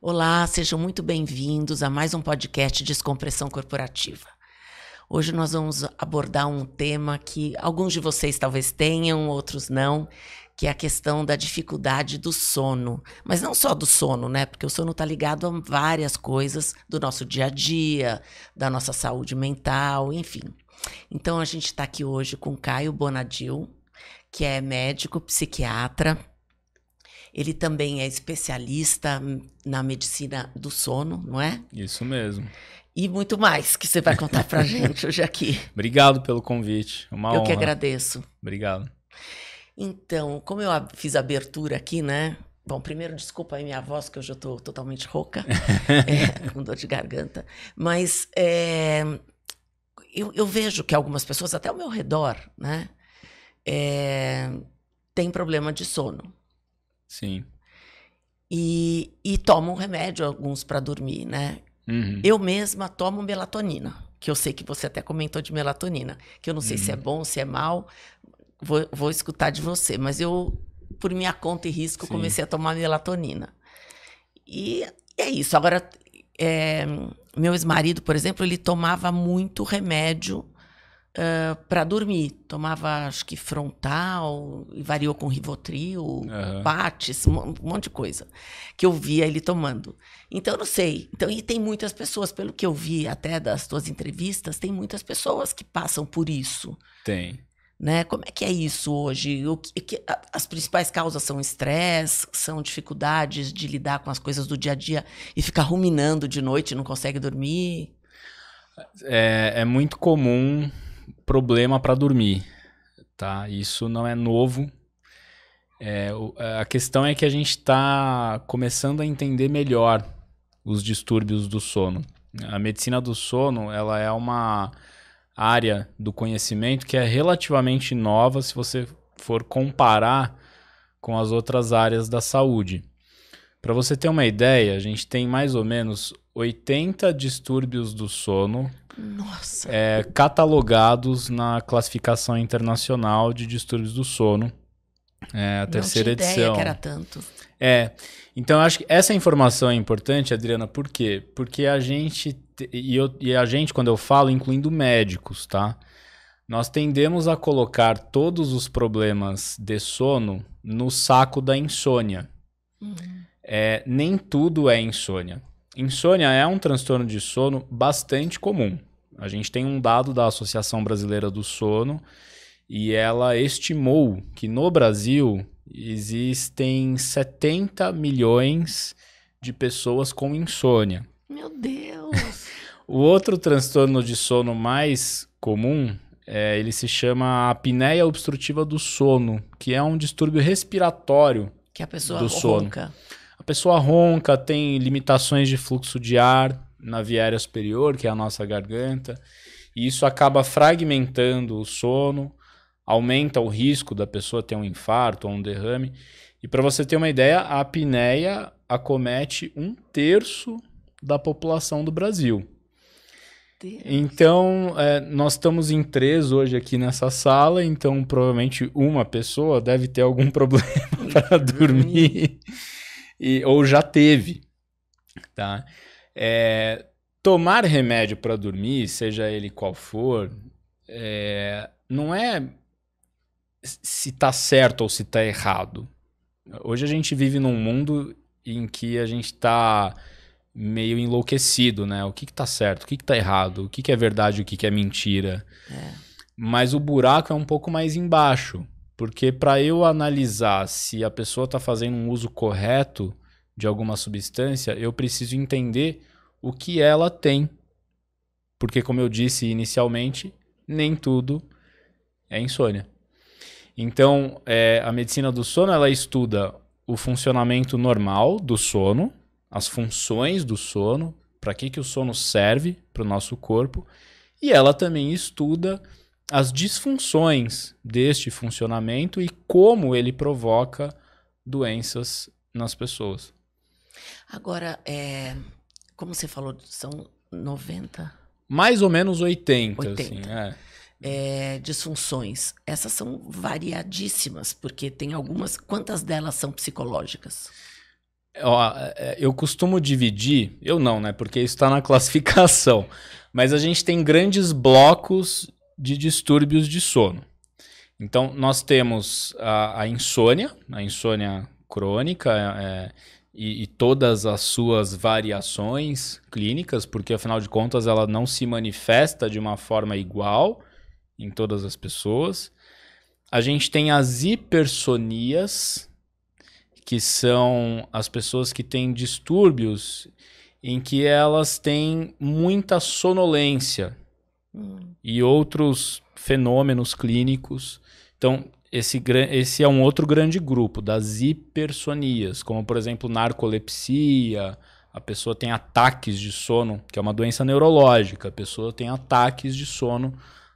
Olá, sejam muito bem-vindos a mais um podcast Descompressão Corporativa. Hoje nós vamos abordar um tema que alguns de vocês talvez tenham, outros não, que é a questão da dificuldade do sono. Mas não só do sono, né? Porque o sono está ligado a várias coisas do nosso dia a dia, da nossa saúde mental, enfim. Então a gente está aqui hoje com Caio Bonadil, que é médico psiquiatra. Ele também é especialista na medicina do sono, não é? Isso mesmo. E muito mais que você vai contar pra gente hoje aqui. Obrigado pelo convite. Uma honra. Eu que agradeço. Obrigado. Então, como eu fiz a abertura aqui, né? Bom, primeiro, desculpa aí minha voz, que hoje eu tô totalmente rouca, com dor de garganta. Mas eu vejo que algumas pessoas, até ao meu redor, né? Têm problema de sono. Sim. E tomam remédio, alguns para dormir, né? Uhum. Eu mesma tomo melatonina, que eu sei que você até comentou de melatonina, que eu não sei se é bom, se é mal, vou escutar de você, mas eu, por minha conta e risco, Sim. comecei a tomar melatonina. E é isso. Agora, meu ex-marido, por exemplo, ele tomava muito remédio para dormir. Tomava, acho que Frontal, e variou com Rivotril, Patis, um monte de coisa que eu via ele tomando. Então, eu não sei. Então, e tem muitas pessoas, pelo que eu vi até das tuas entrevistas, tem muitas pessoas que passam por isso. Tem. Né? Como é que é isso hoje? As principais causas são estresse, são dificuldades de lidar com as coisas do dia a dia e ficar ruminando de noite e não consegue dormir? É muito comum problema para dormir, tá? Isso não é novo. A questão é que a gente está começando a entender melhor os distúrbios do sono. A medicina do sono, ela é uma área do conhecimento que é relativamente nova se você for comparar com as outras áreas da saúde. Para você ter uma ideia, a gente tem mais ou menos 80 distúrbios do sono catalogados na classificação internacional de distúrbios do sono, a terceira edição. Não tinha ideia que era tanto. Então eu acho que essa informação é importante, Adriana, por quê? Porque a gente, a gente, quando eu falo, incluindo médicos, tá? Nós tendemos a colocar todos os problemas de sono no saco da insônia. Nem tudo é insônia. Insônia é um transtorno de sono bastante comum. A gente tem um dado da Associação Brasileira do Sono e ela estimou que no Brasil existem 70 milhões de pessoas com insônia. Meu Deus! O outro transtorno de sono mais comum, ele se chama apneia obstrutiva do sono, que é um distúrbio respiratório que a pessoa do sono. Ronca. A pessoa ronca, tem limitações de fluxo de ar na via aérea superior, que é a nossa garganta, e isso acaba fragmentando o sono, aumenta o risco da pessoa ter um infarto ou um derrame. E para você ter uma ideia, a apneia acomete 1/3 da população do Brasil. Deus. Então, nós estamos em 3 hoje aqui nessa sala, então provavelmente uma pessoa deve ter algum problema para dormir. Ou já teve, tá? Tomar remédio para dormir, seja ele qual for, não é se está certo ou se está errado. Hoje a gente vive num mundo em que a gente está meio enlouquecido, né? O que está certo, o que está errado, o que é verdade, o que é mentira. Mas o buraco é um pouco mais embaixo. Porque para eu analisar se a pessoa está fazendo um uso correto de alguma substância, eu preciso entender o que ela tem. Porque, como eu disse inicialmente, nem tudo é insônia. Então, a medicina do sono, ela estuda o funcionamento normal do sono, as funções do sono, para que o sono serve para o nosso corpo, e ela também estuda as disfunções deste funcionamento e como ele provoca doenças nas pessoas. Agora, como você falou, são 90? Mais ou menos 80. 80. Assim, disfunções. Essas são variadíssimas, porque tem algumas... Quantas delas são psicológicas? Eu costumo dividir, eu não, né? Porque isso está na classificação. Mas a gente tem grandes blocos de distúrbios de sono. Então, nós temos a insônia crônica e todas as suas variações clínicas, porque afinal de contas ela não se manifesta de uma forma igual em todas as pessoas. A gente tem as hipersonias, que são as pessoas que têm distúrbios em que elas têm muita sonolência e outros fenômenos clínicos. Então, esse é um outro grande grupo das hipersonias, como, por exemplo, narcolepsia. A pessoa tem ataques de sono, que é uma doença neurológica. A pessoa tem ataques de sono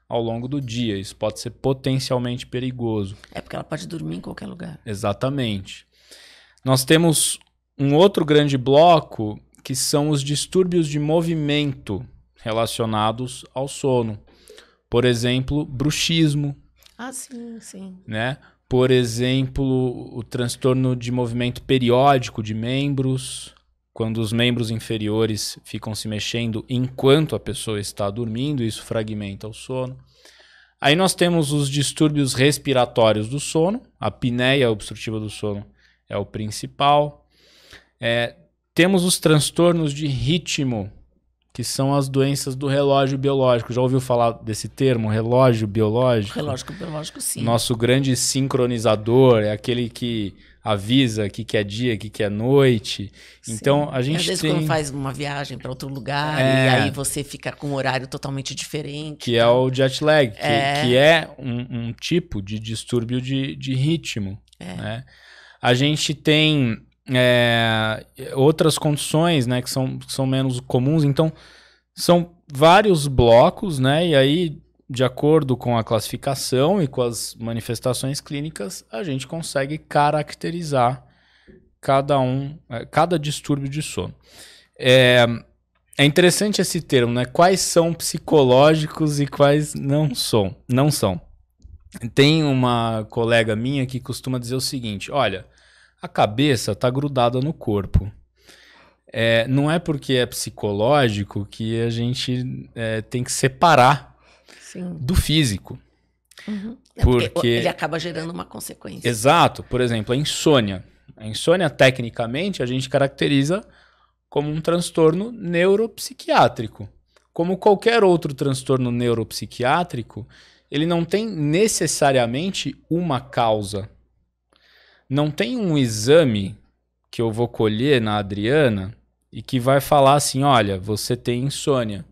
ao longo do dia. Isso pode ser potencialmente perigoso. É porque ela pode dormir em qualquer lugar. Exatamente. Nós temos um outro grande bloco, que são os distúrbios de movimento relacionados ao sono. Por exemplo, bruxismo. Ah, sim, sim. Né? Por exemplo, o transtorno de movimento periódico de membros, quando os membros inferiores ficam se mexendo enquanto a pessoa está dormindo, isso fragmenta o sono. Aí nós temos os distúrbios respiratórios do sono, a apneia obstrutiva do sono é o principal. Temos os transtornos de ritmo, que são as doenças do relógio biológico. Já ouviu falar desse termo, relógio biológico? Relógio biológico, sim. Nosso grande sincronizador é aquele que avisa o que é dia, o que é noite. Sim. Então, a gente às vezes quando faz uma viagem para outro lugar e aí você fica com um horário totalmente diferente. Que é o jet lag, que é um tipo de distúrbio de ritmo. Né? A gente tem outras condições, né, que são menos comuns. Então, são vários blocos, né? E aí, de acordo com a classificação e com as manifestações clínicas, a gente consegue caracterizar cada distúrbio de sono. É interessante esse termo, né? Quais são psicológicos e quais não são. Tem uma colega minha que costuma dizer o seguinte: olha, a cabeça está grudada no corpo. Não é porque é psicológico que a gente tem que separar do físico. Uhum. Porque ele acaba gerando uma consequência. Exato. Por exemplo, a insônia. A insônia, tecnicamente, a gente caracteriza como um transtorno neuropsiquiátrico. Como qualquer outro transtorno neuropsiquiátrico, ele não tem necessariamente uma causa. Não tem um exame que eu vou colher na Adriana e que vai falar assim: olha, você tem insônia.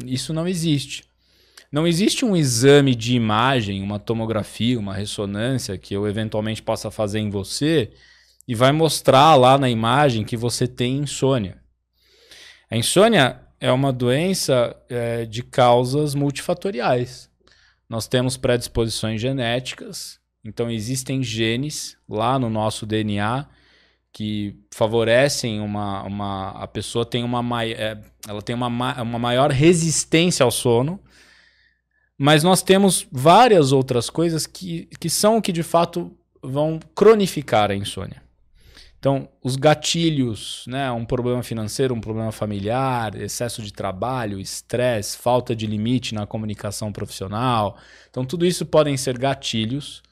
Isso não existe. Não existe um exame de imagem, uma tomografia, uma ressonância que eu eventualmente possa fazer em você e vai mostrar lá na imagem que você tem insônia. A insônia é uma doença de causas multifatoriais. Nós temos predisposições genéticas. Então, existem genes lá no nosso DNA que favorecem a pessoa tem ela tem uma maior resistência ao sono, mas nós temos várias outras coisas que são o que de fato vão cronificar a insônia. Então, os gatilhos, né, um problema financeiro, um problema familiar, excesso de trabalho, estresse, falta de limite na comunicação profissional. Então, tudo isso podem ser gatilhos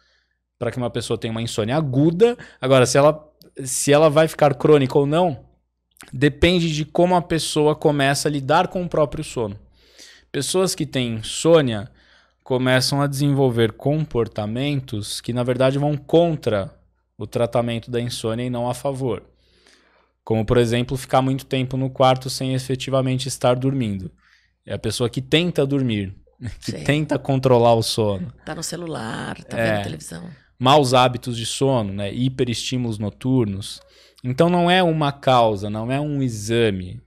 para que uma pessoa tenha uma insônia aguda. Agora, se ela vai ficar crônica ou não, depende de como a pessoa começa a lidar com o próprio sono. Pessoas que têm insônia começam a desenvolver comportamentos que, na verdade, vão contra o tratamento da insônia e não a favor. Como, por exemplo, ficar muito tempo no quarto sem efetivamente estar dormindo. É a pessoa que tenta dormir, que tenta controlar o sono. Tá no celular, tá vendo televisão. Maus hábitos de sono, né? Hiperestímulos noturnos. Então não é uma causa, não é um exame.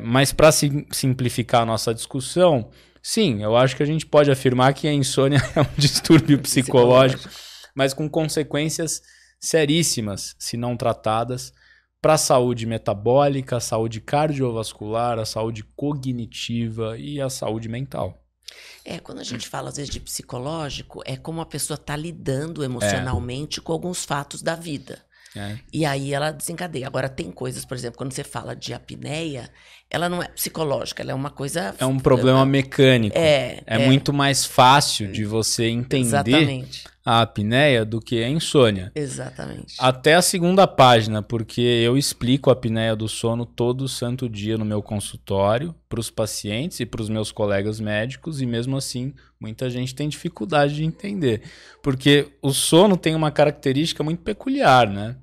Mas para simplificar a nossa discussão, sim, eu acho que a gente pode afirmar que a insônia é um distúrbio psicológico, mas com consequências seríssimas, se não tratadas, para a saúde metabólica, a saúde cardiovascular, a saúde cognitiva e a saúde mental. Quando a gente fala, às vezes, de psicológico, é como a pessoa está lidando emocionalmente com alguns fatos da vida. E aí ela desencadeia. Agora, tem coisas, por exemplo, quando você fala de apneia, ela não é psicológica, ela é uma coisa... É um problema mecânico. É muito mais fácil de você entender exatamente. a apneia do que a insônia. Exatamente. Até a segunda página, porque eu explico a apneia do sono todo santo dia no meu consultório, para os pacientes e para os meus colegas médicos, e mesmo assim, muita gente tem dificuldade de entender. Porque o sono tem uma característica muito peculiar, né?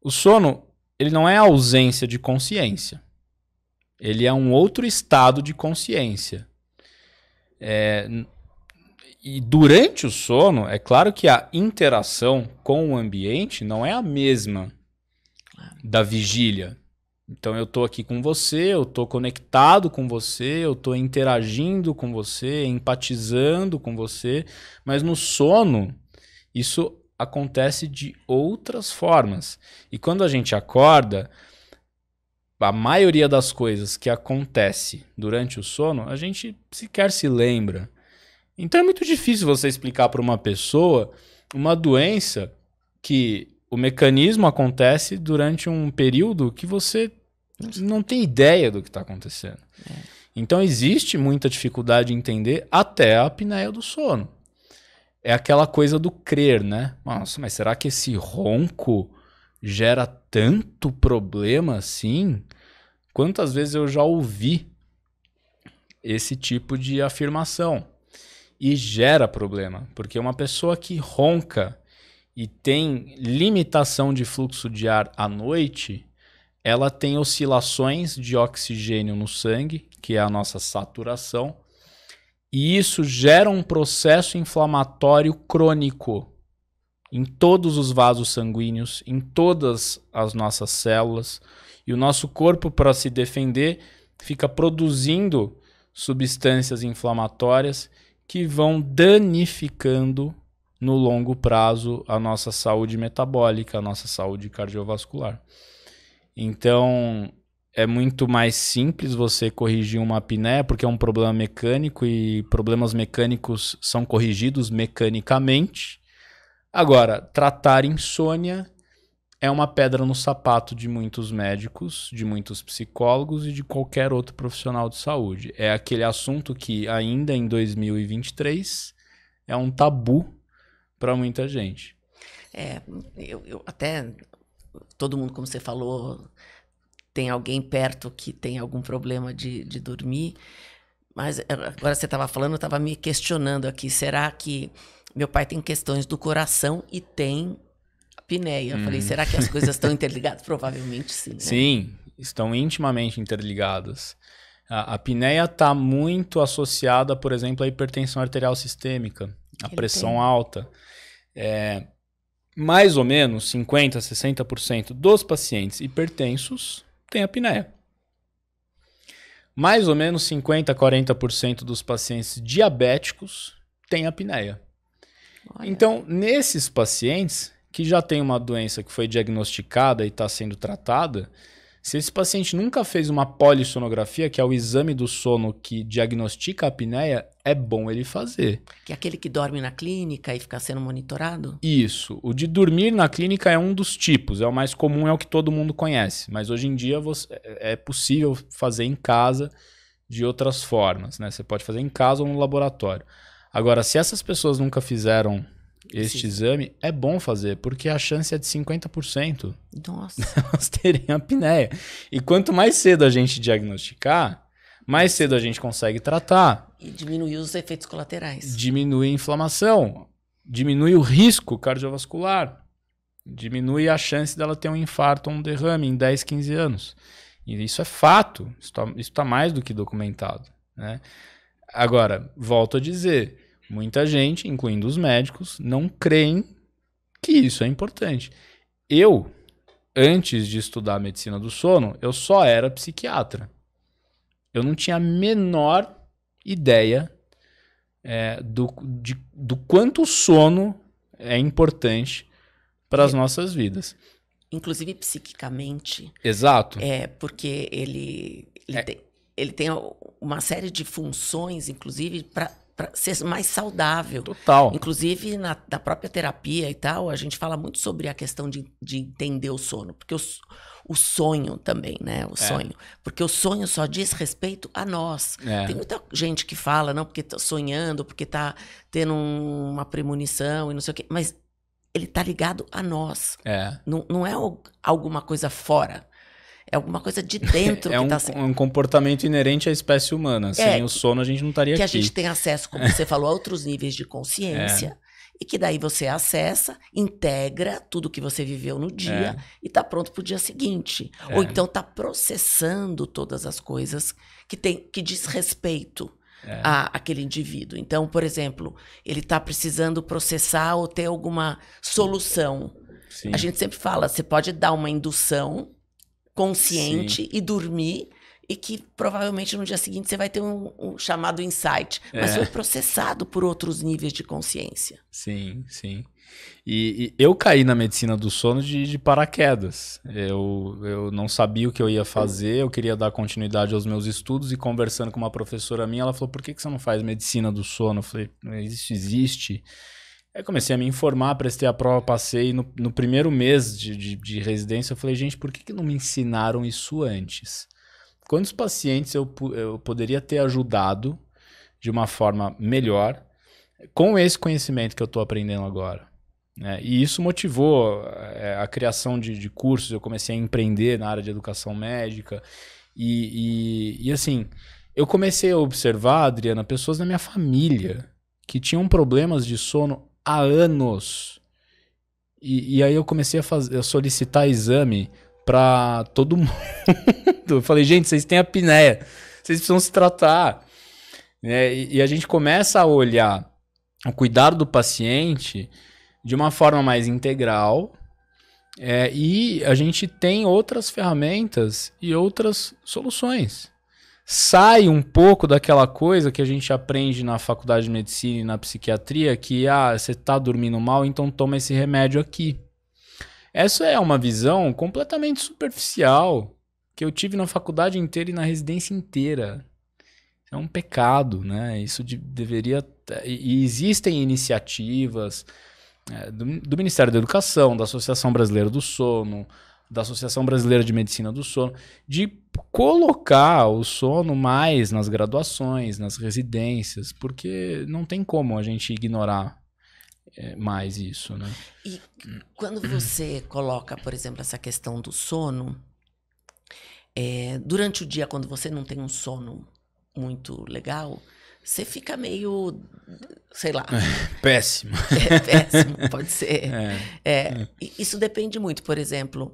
O sono, ele não é ausência de consciência. Ele é um outro estado de consciência. E durante o sono, é claro que a interação com o ambiente não é a mesma da vigília. Então eu estou aqui com você, eu estou conectado com você, eu estou interagindo com você, empatizando com você, mas no sono isso acontece de outras formas. E quando a gente acorda, a maioria das coisas que acontece durante o sono, a gente sequer se lembra. Então é muito difícil você explicar para uma pessoa uma doença que o mecanismo acontece durante um período que você não tem ideia do que está acontecendo. Então existe muita dificuldade em entender até a apneia do sono. É aquela coisa do crer, né? Nossa, mas será que esse ronco gera tanto problema assim? Quantas vezes eu já ouvi esse tipo de afirmação? E gera problema, porque uma pessoa que ronca e tem limitação de fluxo de ar à noite, ela tem oscilações de oxigênio no sangue, que é a nossa saturação, e isso gera um processo inflamatório crônico em todos os vasos sanguíneos, em todas as nossas células, e o nosso corpo, para se defender, fica produzindo substâncias inflamatórias que vão danificando no longo prazo a nossa saúde metabólica, a nossa saúde cardiovascular. Então, é muito mais simples você corrigir uma apneia, porque é um problema mecânico e problemas mecânicos são corrigidos mecanicamente. Agora, tratar insônia é uma pedra no sapato de muitos médicos, de muitos psicólogos e de qualquer outro profissional de saúde. É aquele assunto que ainda em 2023 é um tabu para muita gente. Eu até, todo mundo, como você falou, tem alguém perto que tem algum problema de dormir, mas agora você estava falando, eu estava me questionando aqui, será que meu pai tem questões do coração e tem apneia? Eu falei, será que as coisas estão interligadas? Provavelmente sim. Né? Sim, estão intimamente interligadas. A apneia está muito associada, por exemplo, à hipertensão arterial sistêmica, à pressão alta. Mais ou menos 50%, 60% dos pacientes hipertensos têm apneia. Mais ou menos 50%, 40% dos pacientes diabéticos têm apneia. Olha. Então, nesses pacientes que já têm uma doença que foi diagnosticada e está sendo tratada, se esse paciente nunca fez uma polissonografia, que é o exame do sono que diagnostica a apneia, é bom ele fazer. Que é aquele que dorme na clínica e fica sendo monitorado? Isso. O de dormir na clínica é um dos tipos. É o mais comum, é o que todo mundo conhece. Mas hoje em dia é possível fazer em casa de outras formas, né? Você pode fazer em casa ou no laboratório. Agora, se essas pessoas nunca fizeram este exame, é bom fazer, porque a chance é de 50%. Nossa. Elas terem apneia. E quanto mais cedo a gente diagnosticar, mais cedo a gente consegue tratar. E diminuir os efeitos colaterais. Diminui a inflamação, diminui o risco cardiovascular, diminui a chance dela ter um infarto ou um derrame em 10, 15 anos. E isso é fato, isso está mais do que documentado, né? Agora, volto a dizer, muita gente, incluindo os médicos, não creem que isso é importante. Eu, antes de estudar medicina do sono, eu só era psiquiatra. Eu não tinha a menor ideia do quanto o sono é importante para as nossas vidas. Inclusive psiquicamente. Exato. Porque ele tem uma série de funções, inclusive, para para ser mais saudável. Total. Inclusive, na própria terapia e tal, a gente fala muito sobre a questão de entender o sono. Porque o sonho também, né? O sonho. Porque o sonho só diz respeito a nós. Tem muita gente que fala, não, porque tá sonhando, porque tá tendo uma premonição e não sei o quê. Mas ele tá ligado a nós. Não é alguma coisa fora. É alguma coisa de dentro que tá sendo. É um comportamento inerente à espécie humana. Sem o sono, a gente não estaria aqui. Que a gente tem acesso, como você falou, a outros níveis de consciência. E que daí você acessa, integra tudo que você viveu no dia e tá pronto pro dia seguinte. Ou então tá processando todas as coisas que diz respeito àquele indivíduo. Então, por exemplo, ele tá precisando processar ou ter alguma solução. Sim. A gente sempre fala, você pode dar uma indução consciente e dormir, e que provavelmente no dia seguinte você vai ter um chamado insight, mas foi processado por outros níveis de consciência. Sim, sim. E eu caí na medicina do sono de paraquedas. Eu não sabia o que eu ia fazer, eu queria dar continuidade aos meus estudos, e conversando com uma professora minha, ela falou, por que você não faz medicina do sono? Eu falei, isso existe. Aí comecei a me informar, prestei a prova, passei. No primeiro mês de residência, eu falei, gente, por que não me ensinaram isso antes? Quantos pacientes eu poderia ter ajudado de uma forma melhor com esse conhecimento que eu estou aprendendo agora? E isso motivou a criação de cursos. Eu comecei a empreender na área de educação médica. E assim, eu comecei a observar, Adriana, pessoas da minha família que tinham problemas de sono há anos. E aí eu comecei a solicitar exame para todo mundo. Eu falei, gente, vocês têm apneia, vocês precisam se tratar. E a gente começa a olhar o cuidado do paciente de uma forma mais integral, e a gente tem outras ferramentas e outras soluções. Sai um pouco daquela coisa que a gente aprende na faculdade de medicina e na psiquiatria, que você está dormindo mal, então toma esse remédio aqui. Essa é uma visão completamente superficial que eu tive na faculdade inteira e na residência inteira. É um pecado, né? Isso deveria... E existem iniciativas do Ministério da Educação, da Associação Brasileira do Sono, da Associação Brasileira de Medicina do Sono, de colocar o sono mais nas graduações, nas residências, porque não tem como a gente ignorar mais isso, né? E quando você coloca, por exemplo, essa questão do sono, durante o dia, quando você não tem um sono muito legal, você fica meio, sei lá... péssimo. Péssimo, pode ser. Isso depende muito. Por exemplo,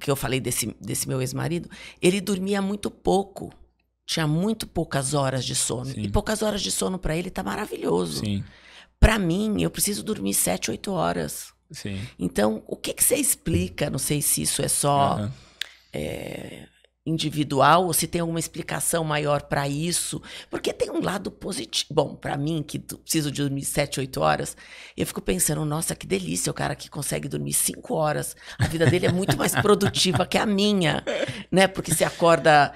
que eu falei desse meu ex-marido, ele dormia muito pouco. Tinha muito poucas horas de sono. Sim. E poucas horas de sono para ele tá maravilhoso. Para mim, eu preciso dormir 7, 8 horas. Sim. Então, o que você explica? Não sei se isso é só individual ou se tem alguma explicação maior para isso. Porque tem um lado positivo. Bom, para mim, que preciso de dormir 7, 8 horas, eu fico pensando, nossa, que delícia o cara que consegue dormir 5 horas. A vida dele é muito mais produtiva que a minha, né? Porque você acorda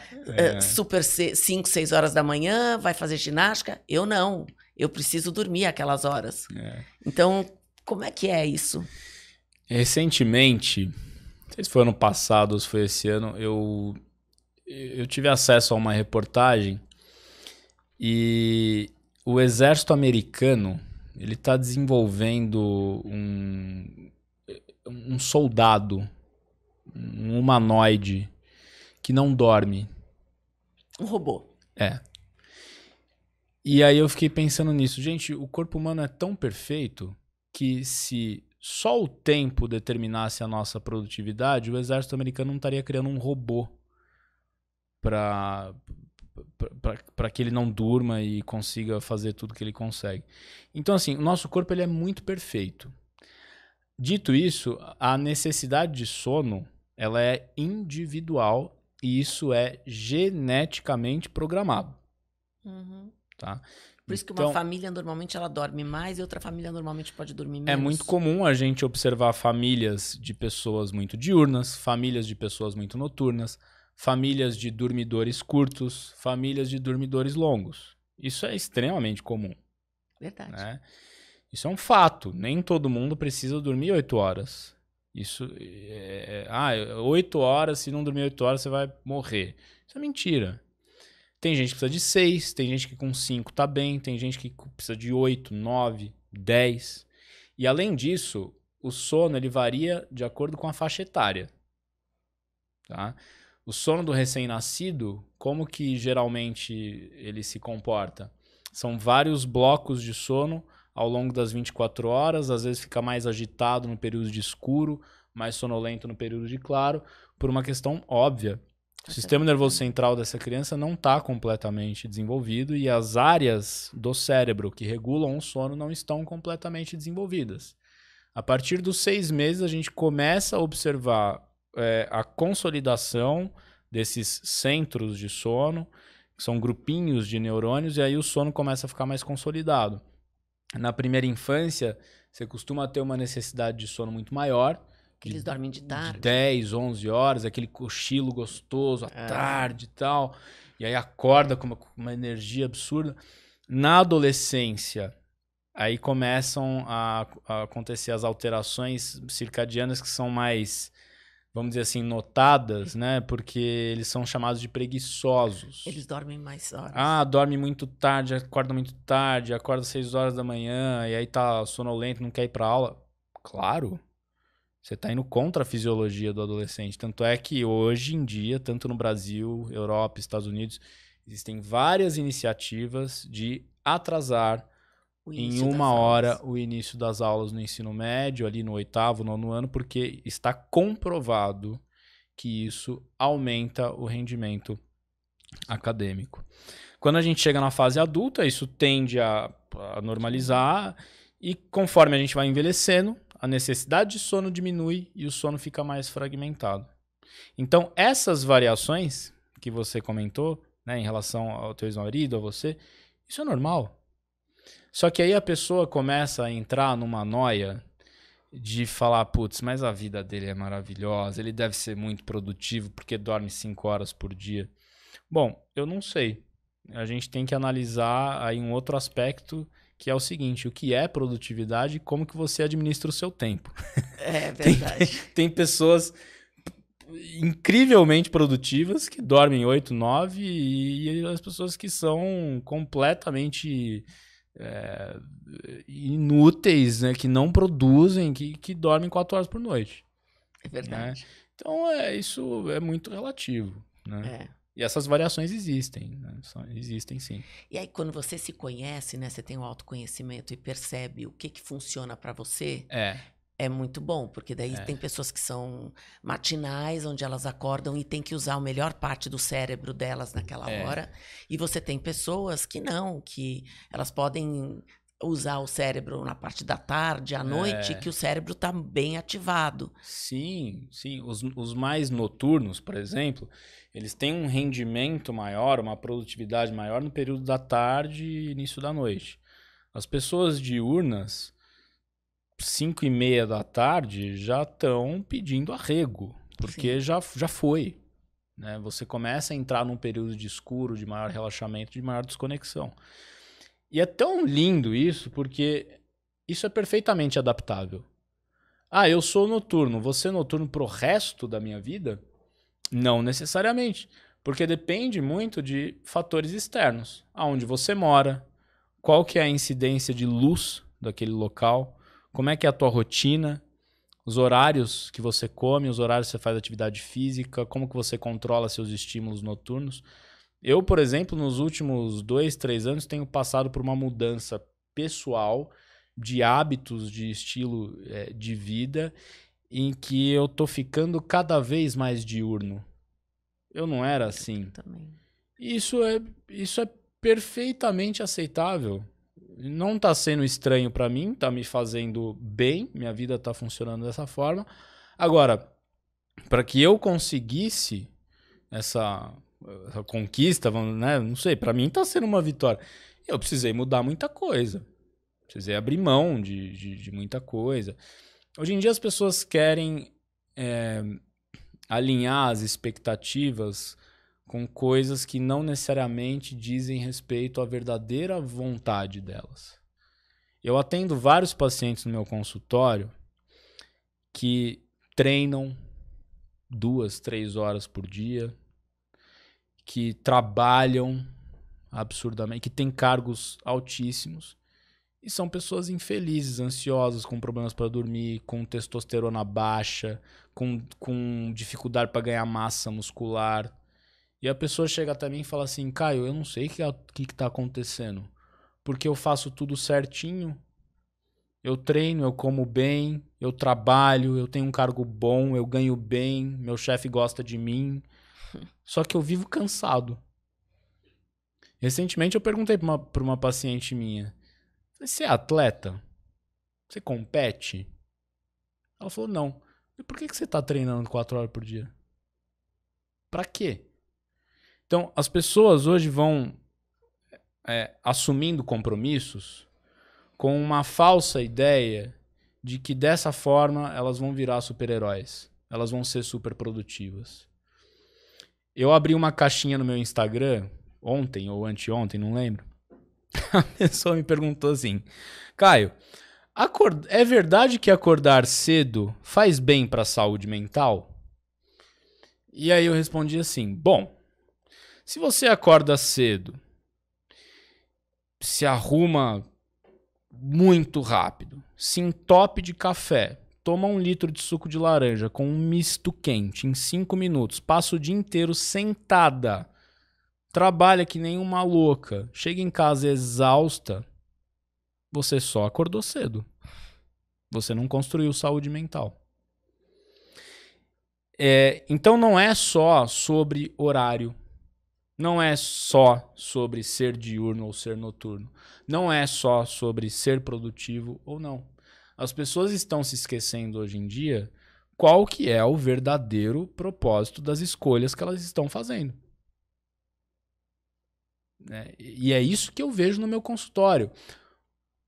super 5, 6 horas da manhã, vai fazer ginástica. Eu não. Eu preciso dormir aquelas horas. Então, como é que é isso? Recentemente, não sei se foi ano passado ou se foi esse ano, eu tive acesso a uma reportagem e o exército americano ele está desenvolvendo um soldado, um humanoide que não dorme. Um robô. E aí eu fiquei pensando nisso. Gente, o corpo humano é tão perfeito que se só o tempo determinasse a nossa produtividade, o exército americano não estaria criando um robô para que ele não durma e consiga fazer tudo que ele consegue. Então, assim, o nosso corpo ele é muito perfeito. Dito isso, a necessidade de sono ela é individual e isso é geneticamente programado. Tá? Por isso que uma família normalmente ela dorme mais e outra família normalmente pode dormir menos. É muito comum a gente observar famílias de pessoas muito diurnas, famílias de pessoas muito noturnas, famílias de dormidores curtos, famílias de dormidores longos. Isso é extremamente comum. Verdade. Né? Isso é um fato. Nem todo mundo precisa dormir 8 horas. 8 horas, se não dormir 8 horas, você vai morrer. Isso é mentira. Tem gente que precisa de 6, tem gente que com 5 tá bem, tem gente que precisa de 8, 9, 10. E além disso, o sono ele varia de acordo com a faixa etária. Tá? O sono do recém-nascido, como que geralmente ele se comporta? São vários blocos de sono ao longo das 24 horas, às vezes fica mais agitado no período de escuro, mais sonolento no período de claro, por uma questão óbvia. O sistema nervoso central dessa criança não está completamente desenvolvido e as áreas do cérebro que regulam o sono não estão completamente desenvolvidas. A partir dos 6 meses, a gente começa a observar a consolidação desses centros de sono, que são grupinhos de neurônios, e aí o sono começa a ficar mais consolidado. Na primeira infância, você costuma ter uma necessidade de sono muito maior. Que eles dormem de tarde. De 10, 11 horas, aquele cochilo gostoso à tarde e tal. E aí acorda com uma energia absurda. Na adolescência, aí começam a acontecer as alterações circadianas que são mais, vamos dizer assim, notadas, né? Porque eles são chamados de preguiçosos. Eles dormem mais horas. Dorme muito tarde, acorda às 6 horas da manhã, e aí tá sonolento, não quer ir pra aula. Claro, você tá indo contra a fisiologia do adolescente. Tanto é que hoje em dia, tanto no Brasil, Europa, Estados Unidos, existem várias iniciativas de atrasar em 1 hora o início das aulas no ensino médio, ali no 8º, 9º ano, porque está comprovado que isso aumenta o rendimento acadêmico. Quando a gente chega na fase adulta, isso tende a normalizar e conforme a gente vai envelhecendo, a necessidade de sono diminui e o sono fica mais fragmentado. Então, essas variações que você comentou, né, em relação ao teu ex-marido, a você, isso é normal. Só que aí a pessoa começa a entrar numa noia de falar, putz, mas a vida dele é maravilhosa, ele deve ser muito produtivo porque dorme 5 horas por dia. Bom, eu não sei. A gente tem que analisar aí um outro aspecto, que é o seguinte: o que é produtividade e como que você administra o seu tempo. É verdade. Tem pessoas incrivelmente produtivas que dormem 8, 9 e as pessoas que são completamente inúteis, né, que não produzem, que dormem 4 horas por noite. É verdade. Né? Então, isso é muito relativo. Né? É. E essas variações existem, né? Existem sim. E aí, quando você se conhece, né, você tem um autoconhecimento e percebe o que funciona para você, é muito bom, porque daí tem pessoas que são matinais, onde elas acordam e tem que usar a melhor parte do cérebro delas naquela hora, e você tem pessoas que não, que elas podem usar o cérebro na parte da tarde, à noite, que o cérebro está bem ativado. Sim, sim. Os mais noturnos, por exemplo, eles têm um rendimento maior, uma produtividade maior no período da tarde e início da noite. As pessoas diurnas, 5:30 da tarde, já estão pedindo arrego, porque já foi. Né? Você começa a entrar num período de escuro, de maior relaxamento, de maior desconexão. E é tão lindo isso, porque isso é perfeitamente adaptável. Eu sou noturno, vou ser noturno pro resto da minha vida? Não necessariamente, porque depende muito de fatores externos. Aonde você mora, qual que é a incidência de luz daquele local, como é que é a tua rotina, os horários que você come, os horários que você faz atividade física, como que você controla seus estímulos noturnos. Eu, por exemplo, nos últimos 2, 3 anos, tenho passado por uma mudança pessoal de hábitos, de estilo de vida, em que eu tô ficando cada vez mais diurno. Eu não era assim. Também. Isso é perfeitamente aceitável. Não tá sendo estranho para mim, tá me fazendo bem, minha vida tá funcionando dessa forma. Agora, para que eu conseguisse essa conquista, né? Não sei, para mim tá sendo uma vitória. Eu precisei mudar muita coisa. Precisei abrir mão de muita coisa. Hoje em dia as pessoas querem alinhar as expectativas com coisas que não necessariamente dizem respeito à verdadeira vontade delas. Eu atendo vários pacientes no meu consultório que treinam 2, 3 horas por dia, que trabalham absurdamente, que têm cargos altíssimos e são pessoas infelizes, ansiosas, com problemas para dormir, com testosterona baixa, com dificuldade para ganhar massa muscular. E a pessoa chega até mim e fala assim: Caio, eu não sei o que está acontecendo, porque eu faço tudo certinho, eu treino, eu como bem, eu trabalho, eu tenho um cargo bom, eu ganho bem, meu chefe gosta de mim, só que eu vivo cansado. Recentemente eu perguntei para uma paciente minha: você é atleta? Você compete? Ela falou: não. E por que você está treinando 4 horas por dia? Para quê? Então, as pessoas hoje vão assumindo compromissos com uma falsa ideia de que dessa forma elas vão virar super-heróis. Elas vão ser super produtivas. Eu abri uma caixinha no meu Instagram, ontem ou anteontem, não lembro. A pessoa me perguntou assim: Caio, é verdade que acordar cedo faz bem para a saúde mental? E aí eu respondi assim: bom, se você acorda cedo, se arruma muito rápido, se entope de café, toma 1 litro de suco de laranja com um misto quente em 5 minutos, passa o dia inteiro sentada, trabalha que nem uma louca, chega em casa exausta, você só acordou cedo. Você não construiu saúde mental. Então não é só sobre horário. Não é só sobre ser diurno ou ser noturno. Não é só sobre ser produtivo ou não. As pessoas estão se esquecendo hoje em dia qual que é o verdadeiro propósito das escolhas que elas estão fazendo. E é isso que eu vejo no meu consultório.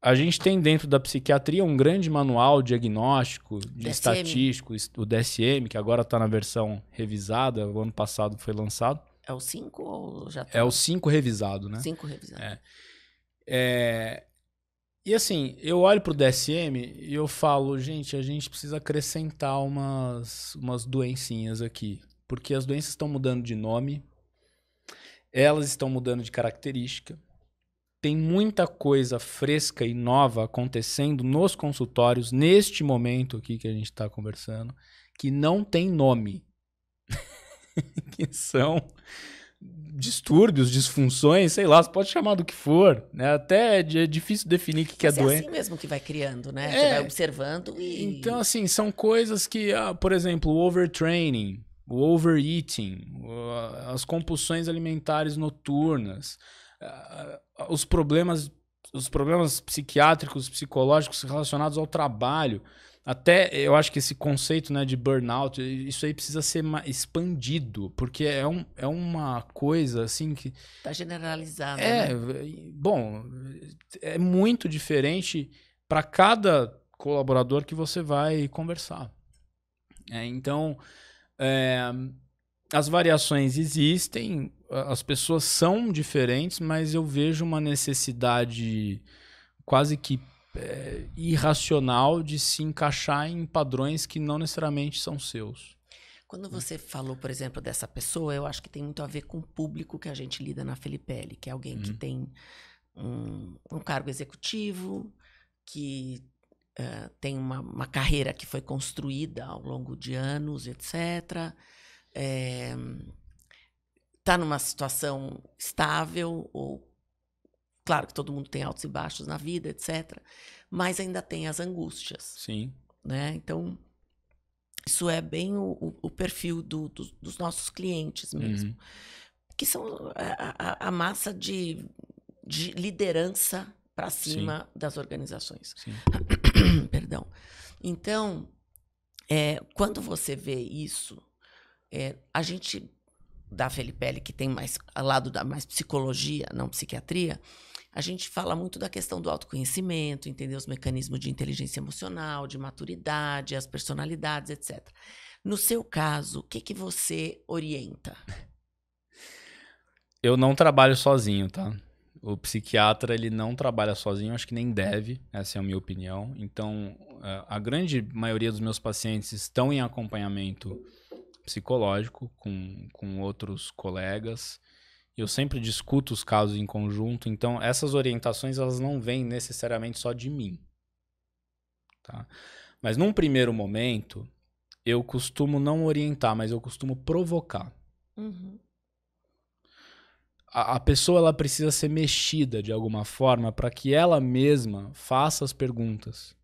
A gente tem dentro da psiquiatria um grande manual diagnóstico, de estatístico, o DSM, que agora está na versão revisada, o ano passado foi lançado. É o 5 ou já tá? É o 5 revisado, né? 5 revisado. E assim, eu olho pro DSM e eu falo, gente, a gente precisa acrescentar umas doencinhas aqui. Porque as doenças estão mudando de nome, elas estão mudando de característica. Tem muita coisa fresca e nova acontecendo nos consultórios, neste momento aqui que a gente está conversando, que não tem nome. Que são distúrbios, disfunções, sei lá, você pode chamar do que for, né? Até é difícil definir o que é doença. É assim mesmo que vai criando, né? Você vai observando e... Então, assim, são coisas que, por exemplo, o overtraining, o overeating, as compulsões alimentares noturnas, os problemas psiquiátricos, psicológicos relacionados ao trabalho. Até eu acho que esse conceito, né, de burnout, isso aí precisa ser expandido, porque é uma coisa assim que... Está generalizado. Bom, é muito diferente para cada colaborador que você vai conversar. Então, as variações existem, as pessoas são diferentes, mas eu vejo uma necessidade quase que irracional de se encaixar em padrões que não necessariamente são seus. Quando você falou, por exemplo, dessa pessoa, eu acho que tem muito a ver com o público que a gente lida na Felipelli, que é alguém que tem um cargo executivo, que tem uma carreira que foi construída ao longo de anos, etc. Está numa situação estável, ou claro que todo mundo tem altos e baixos na vida, etc. Mas ainda tem as angústias. Sim. Né? Então, isso é bem o perfil dos nossos clientes mesmo. Que são a massa de liderança para cima das organizações. Sim. Perdão. Então, quando você vê isso, a gente da Felipelli, que tem mais lado da mais psicologia, não psiquiatria, a gente fala muito da questão do autoconhecimento, entender os mecanismos de inteligência emocional, de maturidade, as personalidades, etc. No seu caso, o que que você orienta? Eu não trabalho sozinho, tá? O psiquiatra, ele não trabalha sozinho, acho que nem deve, essa é a minha opinião. Então, a grande maioria dos meus pacientes estão em acompanhamento psicológico com outros colegas. Eu sempre discuto os casos em conjunto, então essas orientações elas não vêm necessariamente só de mim, tá? Mas num primeiro momento, eu costumo não orientar, mas eu costumo provocar. Uhum. A pessoa ela precisa ser mexida de alguma forma para que ela mesma faça as perguntas.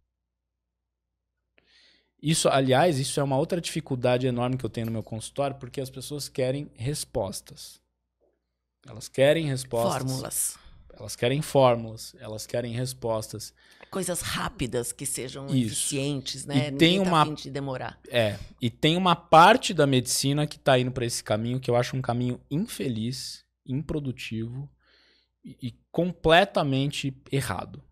Isso, aliás, isso é uma outra dificuldade enorme que eu tenho no meu consultório, porque as pessoas querem respostas. Elas querem respostas. Fórmulas. Elas querem fórmulas, elas querem respostas. Coisas rápidas que sejam Isso. eficientes, né? E Ninguém tem tá uma afim de demorar. e tem uma parte da medicina que está indo para esse caminho que eu acho um caminho infeliz, improdutivo e completamente errado,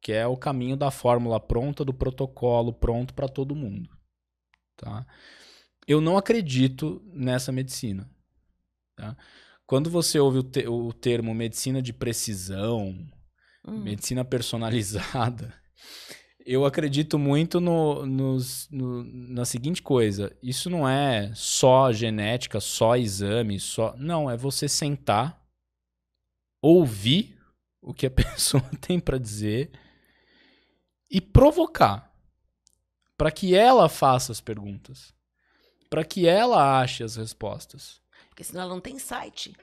que é o caminho da fórmula pronta, do protocolo pronto para todo mundo, tá? Eu não acredito nessa medicina, tá? Quando você ouve o termo medicina de precisão, medicina personalizada, eu acredito muito na seguinte coisa: isso não é só genética, só exame, não, é você sentar, ouvir o que a pessoa tem para dizer e provocar para que ela faça as perguntas, para que ela ache as respostas. Porque senão ela não tem site.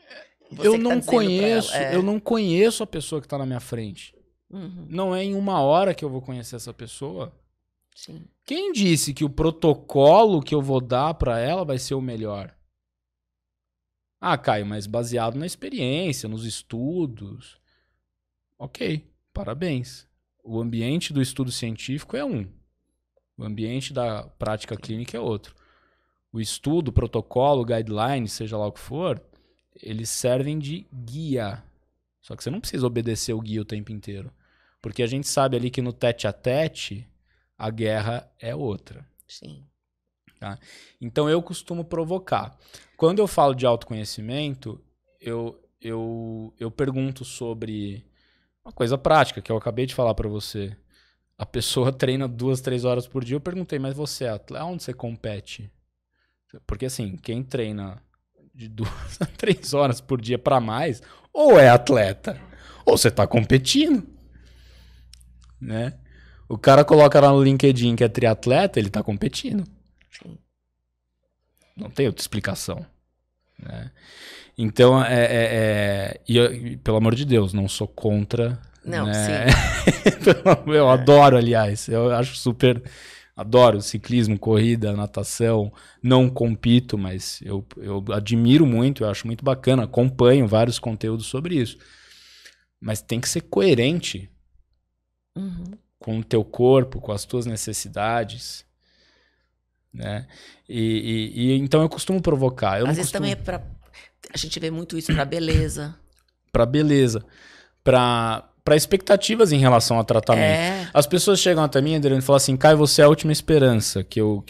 Eu não conheço a pessoa que está na minha frente. Uhum. Não é em uma hora que eu vou conhecer essa pessoa. Sim. Quem disse que o protocolo que eu vou dar para ela vai ser o melhor? Ah, Caio, mas baseado na experiência, nos estudos. Ok, parabéns. O ambiente do estudo científico é um. O ambiente da prática clínica é outro. O estudo, o protocolo, o guideline, seja lá o que for, eles servem de guia. Só que você não precisa obedecer o guia o tempo inteiro. Porque a gente sabe ali que no tete-a-tete, a guerra é outra. Sim. Tá? Então eu costumo provocar. Quando eu falo de autoconhecimento, eu pergunto sobre uma coisa prática que eu acabei de falar para você. A pessoa treina 2, 3 horas por dia. Eu perguntei, mas você é atleta? Onde você compete? Porque assim, quem treina de 2 a 3 horas por dia para mais, ou é atleta, ou você tá competindo, né? O cara coloca lá no LinkedIn que é triatleta, ele tá competindo. Sim. Não tem outra explicação, né? Então, pelo amor de Deus, não sou contra. Não, né? sim. Eu adoro, aliás. Eu acho super. Adoro ciclismo, corrida, natação. Não compito, mas eu admiro muito, eu acho muito bacana. Acompanho vários conteúdos sobre isso. Mas tem que ser coerente com o teu corpo, com as tuas necessidades. Né? E então eu costumo provocar. Às vezes também é pra... A gente vê muito isso pra beleza. Pra beleza. Pra expectativas em relação ao tratamento. As pessoas chegam até mim, Adriano, e falam assim: Caio, você é a última esperança que eu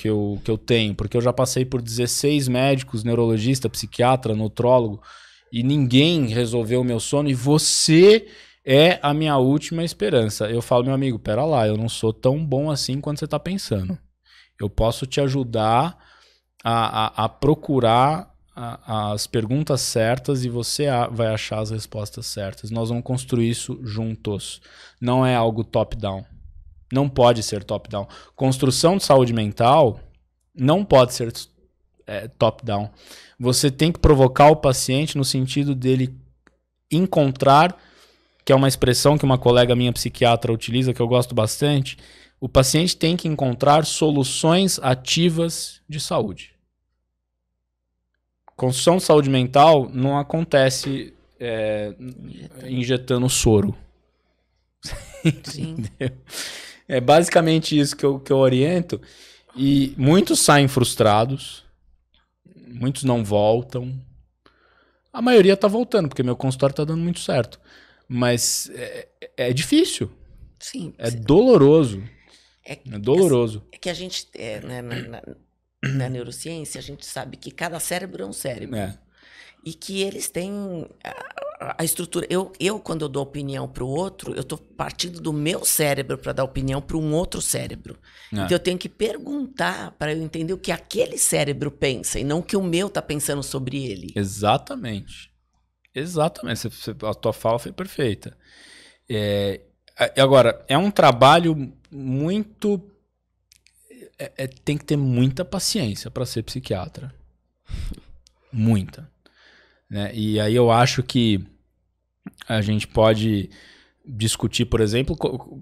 tenho, porque eu já passei por 16 médicos, neurologista, psiquiatra, nutrólogo, e ninguém resolveu o meu sono, e você é a minha última esperança. Eu falo, meu amigo, pera lá, eu não sou tão bom assim quanto você está pensando. Eu posso te ajudar a procurar as perguntas certas e você vai achar as respostas certas. Nós vamos construir isso juntos. Não é algo top-down. Não pode ser top-down. Construção de saúde mental não pode ser top-down. Você tem que provocar o paciente no sentido dele encontrar, que é uma expressão que uma colega minha psiquiatra utiliza, que eu gosto bastante. O paciente tem que encontrar soluções ativas de saúde. Construção de saúde mental não acontece injetando soro. Sim. É basicamente isso que eu oriento. E muitos saem frustrados, muitos não voltam. A maioria está voltando, porque meu consultório está dando muito certo. Mas é difícil. Sim. É doloroso. É doloroso. É que a gente... na neurociência, a gente sabe que cada cérebro é um cérebro. E que eles têm a estrutura. Eu, quando eu dou opinião para o outro, eu estou partindo do meu cérebro para dar opinião para um outro cérebro. Então eu tenho que perguntar para eu entender o que aquele cérebro pensa e não o que o meu está pensando sobre ele. Exatamente. A tua fala foi perfeita. Agora, é um trabalho muito... tem que ter muita paciência para ser psiquiatra. Muita. Né? E aí eu acho que a gente pode discutir, por exemplo,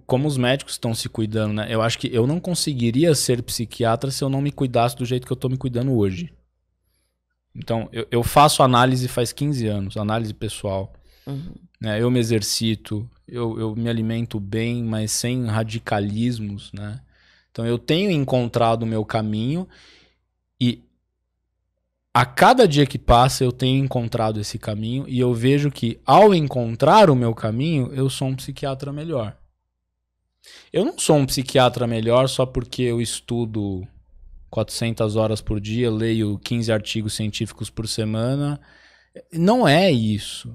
como os médicos estão se cuidando. Né? Eu acho que eu não conseguiria ser psiquiatra se eu não me cuidasse do jeito que eu estou me cuidando hoje. Então, eu faço análise faz 15 anos, análise pessoal. Né? Eu me exercito, eu me alimento bem, mas sem radicalismos. Né? Então, eu tenho encontrado o meu caminho e a cada dia que passa eu tenho encontrado esse caminho e eu vejo que ao encontrar o meu caminho, eu sou um psiquiatra melhor. Eu não sou um psiquiatra melhor só porque eu estudo 400 horas por dia, leio 15 artigos científicos por semana. Não é isso.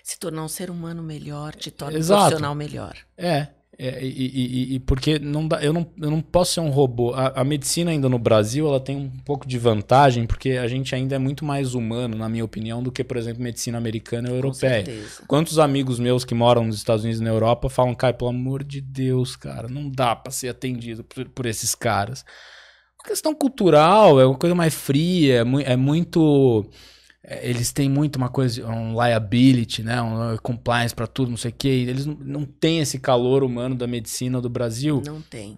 Se tornar um ser humano melhor te torna Exato. um profissional melhor. E porque não dá, eu não posso ser um robô. A medicina ainda no Brasil ela tem um pouco de vantagem porque a gente ainda é muito mais humano, na minha opinião, do que, por exemplo, medicina americana ou europeia. Quantos amigos meus que moram nos Estados Unidos e na Europa falam, Caio, pelo amor de Deus, cara, não dá pra ser atendido por esses caras. A questão cultural é uma coisa mais fria, é muito... Eles têm muito uma coisa, um liability, né? Um compliance para tudo, não sei o quê. Eles não têm esse calor humano da medicina do Brasil. Não tem.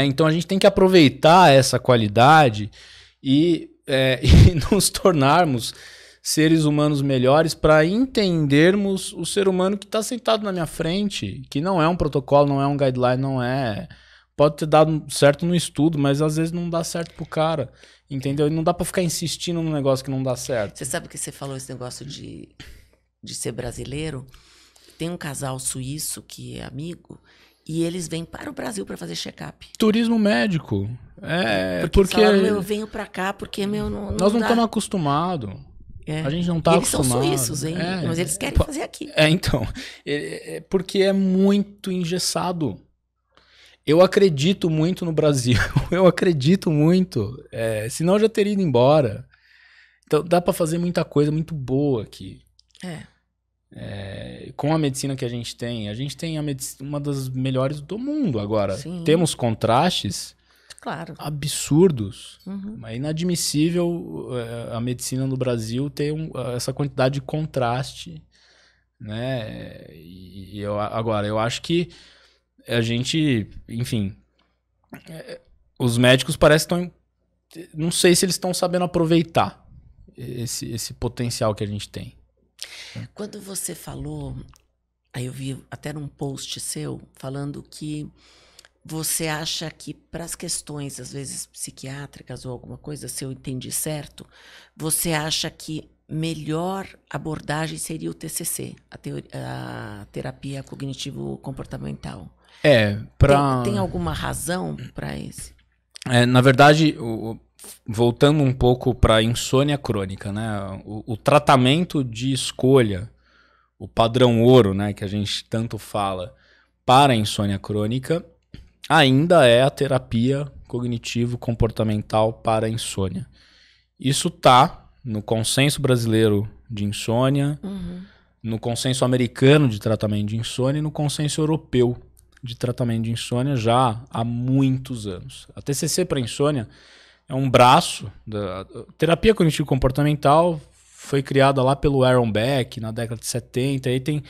Então a gente tem que aproveitar essa qualidade e nos tornarmos seres humanos melhores para entendermos o ser humano que está sentado na minha frente, que não é um protocolo, não é um guideline, não é... Pode ter dado certo no estudo, mas às vezes não dá certo pro cara. Entendeu? E não dá pra ficar insistindo num negócio que não dá certo. Você sabe que você falou esse negócio de ser brasileiro? Tem um casal suíço que é amigo e eles vêm para o Brasil para fazer check-up. Turismo médico. Porque falaram, eu venho para cá porque nós não estamos acostumados. A gente não tá acostumado. Eles são suíços, hein? Mas eles querem fazer aqui. Então. Porque é muito engessado. Eu acredito muito no Brasil. Eu acredito muito. Senão eu já teria ido embora. Então dá pra fazer muita coisa muito boa aqui. Com a medicina que a gente tem uma das melhores do mundo agora. Sim. Temos contrastes absurdos. É inadmissível a medicina no Brasil ter essa quantidade de contraste. Né? Agora, eu acho que a gente, enfim, os médicos parecem que estão, não sei se eles estão sabendo aproveitar esse potencial que a gente tem. Quando você falou, aí eu vi até num post seu, falando que você acha que para as questões, às vezes, psiquiátricas ou alguma coisa, se eu entendi certo, você acha que melhor abordagem seria o TCC, a terapia cognitivo-comportamental. Tem alguma razão para esse? Na verdade, voltando um pouco para a insônia crônica, né? O tratamento de escolha, o padrão ouro, né, que a gente tanto fala para a insônia crônica, ainda é a terapia cognitivo-comportamental para a insônia. Isso está no consenso brasileiro de insônia, no consenso americano de tratamento de insônia e no consenso europeu de tratamento de insônia já há muitos anos. A TCC para insônia é um braço da terapia cognitivo-comportamental, foi criada lá pelo Aaron Beck na década de 70, aí tem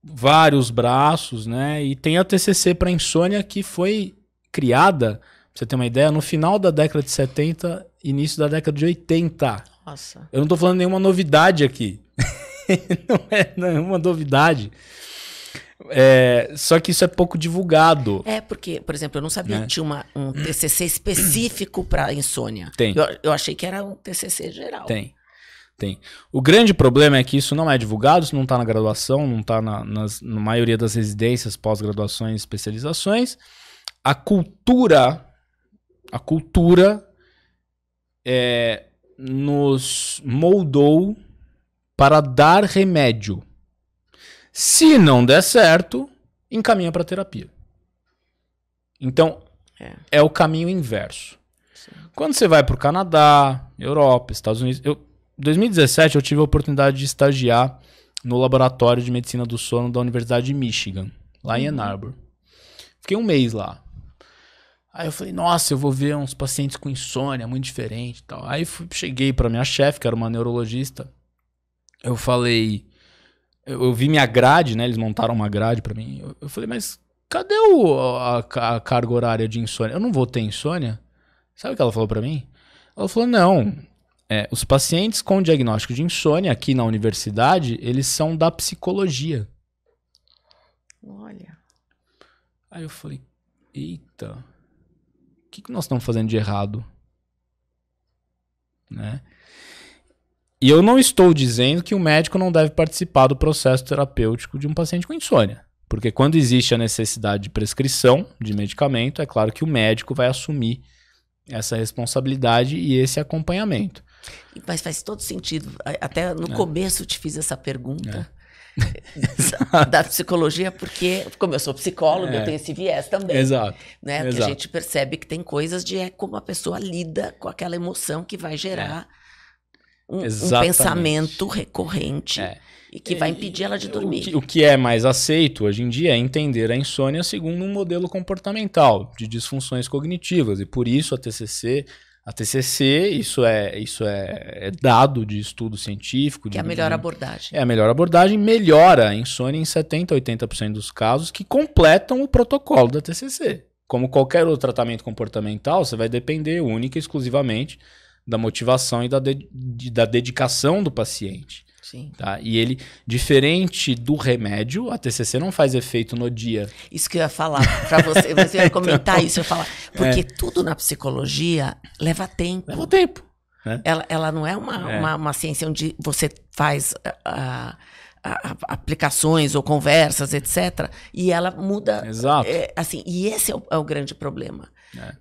vários braços, né? E tem a TCC para insônia que foi criada, pra você ter uma ideia, no final da década de 70, início da década de 80. Nossa. Eu não tô falando nenhuma novidade aqui. Não é nenhuma novidade. Só que isso é pouco divulgado. Porque, por exemplo, eu não sabia que tinha um TCC específico para insônia. Tem. Eu achei que era um TCC geral. Tem. O grande problema é que isso não é divulgado, isso não está na graduação, não está na maioria das residências, pós-graduações e especializações. A cultura A cultura nos moldou para dar remédio. Se não der certo, encaminha para terapia. Então, é o caminho inverso. Sim. Quando você vai para o Canadá, Europa, Estados Unidos... Em 2017, eu tive a oportunidade de estagiar no laboratório de medicina do sono da Universidade de Michigan, lá em Ann Arbor. Fiquei um mês lá. Aí eu falei, nossa, eu vou ver uns pacientes com insônia, muito diferente e tal. Aí cheguei para minha chefe, que era uma neurologista. Eu falei... Eu vi minha grade, né? Eles montaram uma grade para mim. Eu falei, mas cadê a carga horária de insônia? Eu não vou ter insônia? Sabe o que ela falou para mim? Ela falou, não... os pacientes com diagnóstico de insônia aqui na universidade, eles são da psicologia. Olha. Aí eu falei, eita, o que nós estamos fazendo de errado? Né? E eu não estou dizendo que o médico não deve participar do processo terapêutico de um paciente com insônia. Porque quando existe a necessidade de prescrição de medicamento, é claro que o médico vai assumir essa responsabilidade e esse acompanhamento. Mas faz todo sentido. Até no começo eu te fiz essa pergunta da psicologia, porque, como eu sou psicóloga, eu tenho esse viés também. Exato. Né? Porque a gente percebe que tem coisas de como a pessoa lida com aquela emoção que vai gerar um pensamento recorrente e que vai impedir ela de dormir. O que é mais aceito hoje em dia é entender a insônia segundo um modelo comportamental de disfunções cognitivas. E por isso a TCC, isso é dado de estudo científico. Que é a melhor abordagem. É a melhor abordagem, melhora a insônia em 70%, 80% dos casos que completam o protocolo da TCC. Como qualquer outro tratamento comportamental, você vai depender única e exclusivamente da motivação e da dedicação do paciente. Sim. Tá? E ele, diferente do remédio, a TCC não faz efeito no dia. Isso que eu ia falar para você, você ia comentar então, isso, eu ia falar. Porque tudo na psicologia leva tempo. Leva tempo. Né? Ela não é uma ciência onde você faz aplicações ou conversas, etc. E ela muda. Exato. Assim, e esse é o grande problema.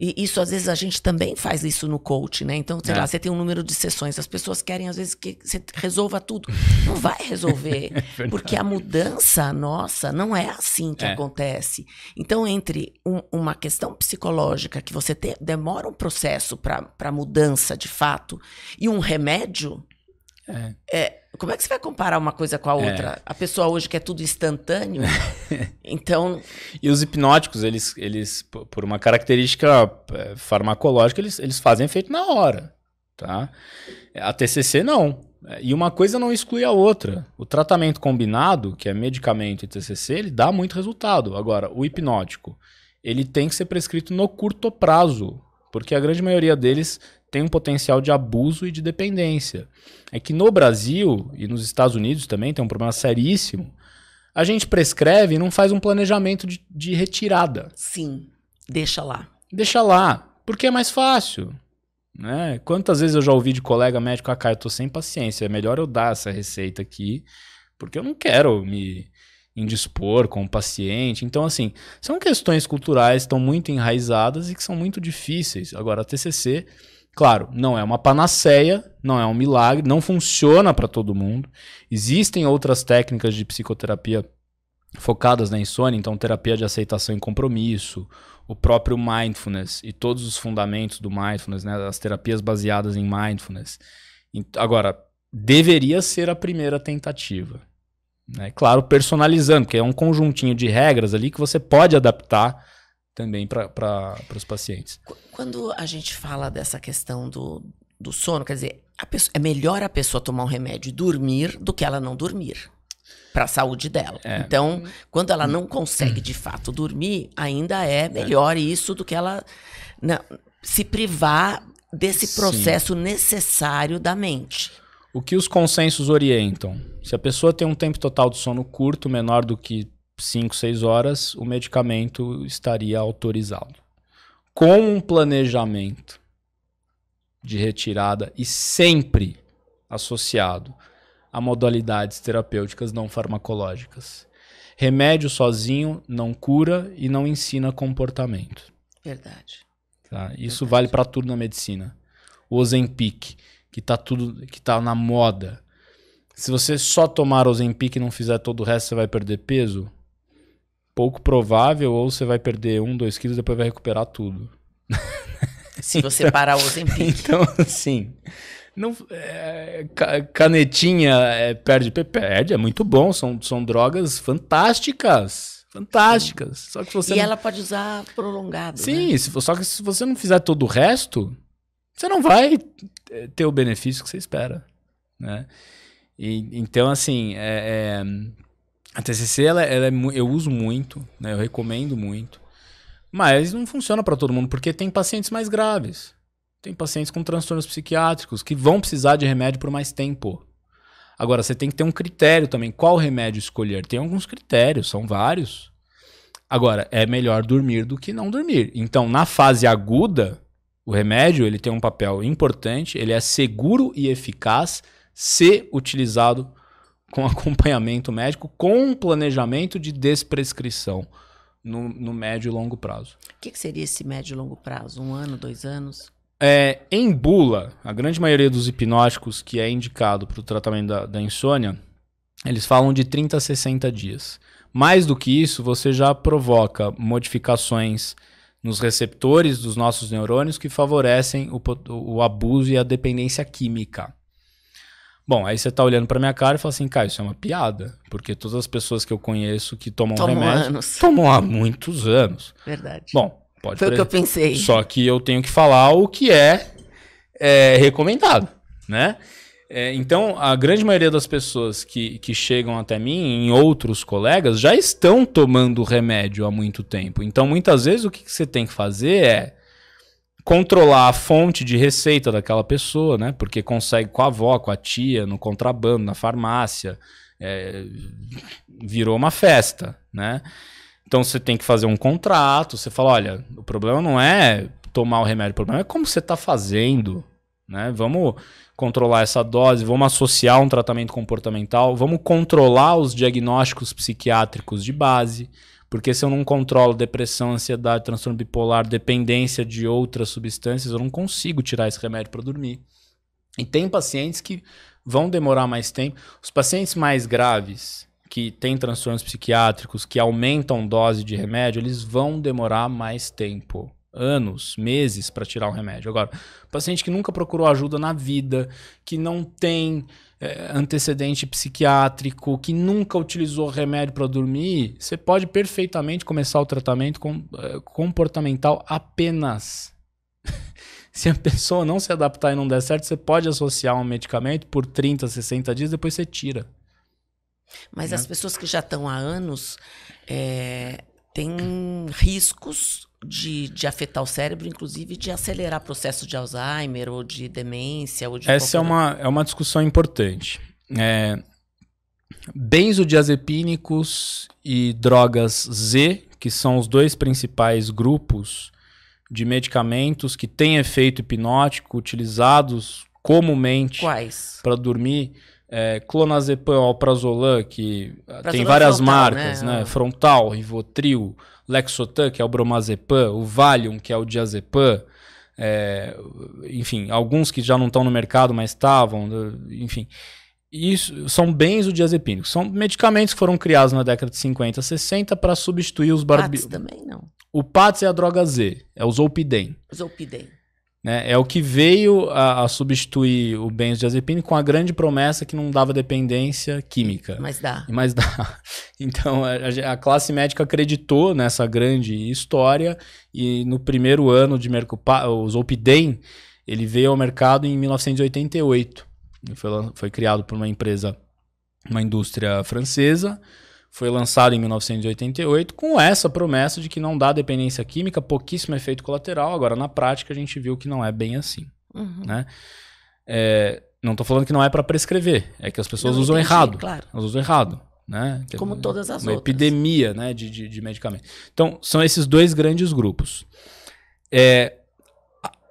E isso, às vezes, a gente também faz isso no coach, né? Então, sei lá, você tem um número de sessões, as pessoas querem, às vezes, que você resolva tudo. Não vai resolver, porque a mudança nossa não é assim que acontece. Então, entre uma questão psicológica, que você demora um processo para mudança de fato, e um remédio... como é que você vai comparar uma coisa com a outra? A pessoa hoje quer tudo instantâneo, então... E os hipnóticos, eles por uma característica farmacológica, eles fazem efeito na hora, tá? A TCC não. E uma coisa não exclui a outra. O tratamento combinado, que é medicamento e TCC, ele dá muito resultado. Agora, o hipnótico, ele tem que ser prescrito no curto prazo, porque a grande maioria deles tem um potencial de abuso e de dependência. É que no Brasil e nos Estados Unidos também tem um problema seríssimo. A gente prescreve e não faz um planejamento de retirada. Sim, deixa lá. Deixa lá, porque é mais fácil. Né? Quantas vezes eu já ouvi de colega médico, eu tô sem paciência, é melhor eu dar essa receita aqui, porque eu não quero me indispor com o paciente. Então, assim, são questões culturais que estão muito enraizadas e que são muito difíceis. Agora, a TCC... Claro, não é uma panaceia, não é um milagre, não funciona para todo mundo. Existem outras técnicas de psicoterapia focadas na insônia, então terapia de aceitação e compromisso, o próprio mindfulness e todos os fundamentos do mindfulness, né, as terapias baseadas em mindfulness. Agora, deveria ser a primeira tentativa. Né? Claro, personalizando, porque é um conjuntinho de regras ali que você pode adaptar também para os pacientes. Quando a gente fala dessa questão do sono, quer dizer, é melhor a pessoa tomar um remédio e dormir do que ela não dormir para a saúde dela. Então, quando ela não consegue de fato dormir, ainda é melhor isso do que ela se privar desse processo necessário da mente. O que os consensos orientam? Se a pessoa tem um tempo total de sono curto, menor do que 5, 6 horas, o medicamento estaria autorizado. Com um planejamento de retirada e sempre associado a modalidades terapêuticas não farmacológicas. Remédio sozinho não cura e não ensina comportamento. Verdade. Tá? Isso vale para tudo na medicina. O Ozempic, que tá na moda. Se você só tomar Ozempic e não fizer todo o resto, você vai perder peso? Pouco provável, ou você vai perder 1, 2 quilos e depois vai recuperar tudo. Se você parar o Ozempic. Então, assim, não, canetinha perde, é muito bom, são drogas fantásticas. Só que você ela pode usar prolongado. Sim, né? só que se você não fizer todo o resto, você não vai ter o benefício que você espera, né? Então, assim, a TCC eu uso muito, né? Eu recomendo muito, mas não funciona para todo mundo, porque tem pacientes mais graves. Tem pacientes com transtornos psiquiátricos que vão precisar de remédio por mais tempo. Agora, você tem que ter um critério também. Qual remédio escolher? Tem alguns critérios, são vários. Agora, é melhor dormir do que não dormir. Então, na fase aguda, o remédio ele tem um papel importante, ele é seguro e eficaz se utilizado com acompanhamento médico, com planejamento de desprescrição no médio e longo prazo. O que seria esse médio e longo prazo? 1 ano, 2 anos? Em bula, a grande maioria dos hipnóticos que é indicado para o tratamento da insônia, eles falam de 30 a 60 dias. Mais do que isso, você já provoca modificações nos receptores dos nossos neurônios que favorecem o abuso e a dependência química. Bom, aí você tá olhando pra minha cara e fala assim, Caio, isso é uma piada, porque todas as pessoas que eu conheço que tomam remédio tomam há muitos anos. Verdade. Bom, foi o que eu pensei. Só que eu tenho que falar o que é recomendado, né? Então, a grande maioria das pessoas que chegam até mim, em outros colegas, já estão tomando remédio há muito tempo. Então, muitas vezes, o que você tem que fazer é controlar a fonte de receita daquela pessoa, né? Porque consegue com a avó, com a tia, no contrabando, na farmácia. Virou uma festa, né? Então, você tem que fazer um contrato. Você fala, olha, o problema não é tomar o remédio, o problema é como você está fazendo, né? Vamos controlar essa dose, vamos associar um tratamento comportamental, vamos controlar os diagnósticos psiquiátricos de base, porque se eu não controlo depressão, ansiedade, transtorno bipolar, dependência de outras substâncias, eu não consigo tirar esse remédio para dormir. E tem pacientes que vão demorar mais tempo. Os pacientes mais graves, que têm transtornos psiquiátricos, que aumentam dose de remédio, eles vão demorar mais tempo. Anos, meses para tirar o remédio. Agora, paciente que nunca procurou ajuda na vida, que não tem antecedente psiquiátrico, que nunca utilizou remédio para dormir, você pode perfeitamente começar o tratamento comportamental apenas. Se a pessoa não se adaptar e não der certo, você pode associar um medicamento por 30, 60 dias, depois você tira. Mas as pessoas que já estão há anos têm riscos de afetar o cérebro, inclusive de acelerar processo de Alzheimer ou de demência. Ou de Essa é uma discussão importante. Benzodiazepínicos e drogas Z, que são os dois principais grupos de medicamentos que têm efeito hipnótico, utilizados comumente para dormir. Clonazepam, alprazolam, que tem várias frontal, marcas, né? Frontal, Rivotril, Lexotan, que é o bromazepam, o Valium, que é o diazepam, enfim, alguns que já não estão no mercado, mas estavam, enfim. Isso são benzodiazepínicos. São medicamentos que foram criados na década de 50, 60 para substituir os PATS também não. O PATS é a droga Z, é o Zolpidem. Zolpidem. Né? É o que veio a substituir o benzodiazepínico com a grande promessa que não dava dependência química. Mas dá. Então, a classe médica acreditou nessa grande história e no primeiro ano de mercado, o Zolpidem, ele veio ao mercado em 1988. Foi criado por uma empresa, uma indústria francesa. Foi lançado em 1988 com essa promessa de que não dá dependência química, pouquíssimo efeito colateral. Agora, na prática, a gente viu que não é bem assim. Uhum. Né? Não estou falando que não é para prescrever, é que as pessoas usam errado. Claro. Elas usam errado. Né? Como todas as uma outras. Epidemia, né, de medicamentos. Então, são esses dois grandes grupos.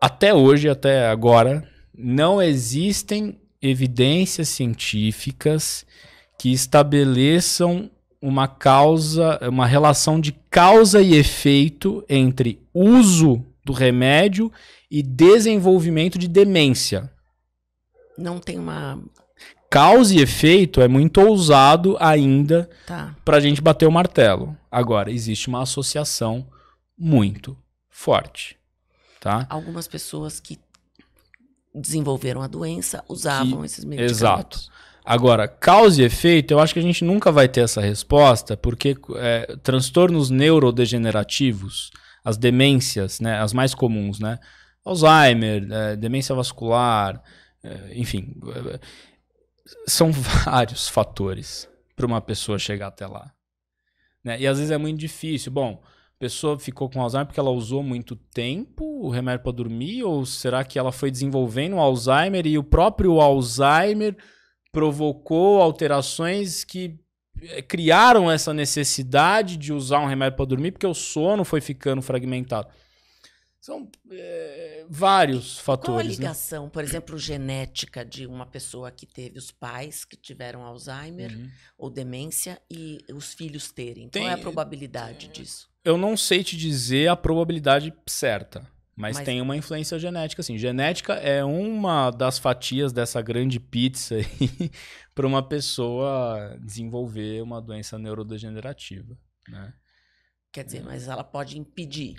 Até hoje, até agora, não existem evidências científicas que estabeleçam uma relação de causa e efeito entre uso do remédio e desenvolvimento de demência. Não tem uma... Causa e efeito é muito ousado ainda Tá. pra gente bater o martelo. Agora, existe uma associação muito forte, tá? Algumas pessoas que desenvolveram a doença usavam esses medicamentos. Exato. Agora, causa e efeito, eu acho que a gente nunca vai ter essa resposta, porque transtornos neurodegenerativos, as demências, né, as mais comuns, né? Alzheimer, demência vascular, enfim, são vários fatores para uma pessoa chegar até lá, né? E às vezes é muito difícil. Bom, a pessoa ficou com Alzheimer porque ela usou muito tempo o remédio para dormir, ou será que ela foi desenvolvendo o Alzheimer e o próprio Alzheimer provocou alterações que criaram essa necessidade de usar um remédio para dormir porque o sono foi ficando fragmentado? São vários fatores. Qual a ligação, por exemplo, genética de uma pessoa que teve os pais que tiveram Alzheimer ou demência e os filhos terem? Qual é a probabilidade disso? Eu não sei te dizer a probabilidade certa, mas tem uma influência genética, sim. Genética é uma das fatias dessa grande pizza aí para uma pessoa desenvolver uma doença neurodegenerativa, né? Quer dizer, mas ela pode impedir.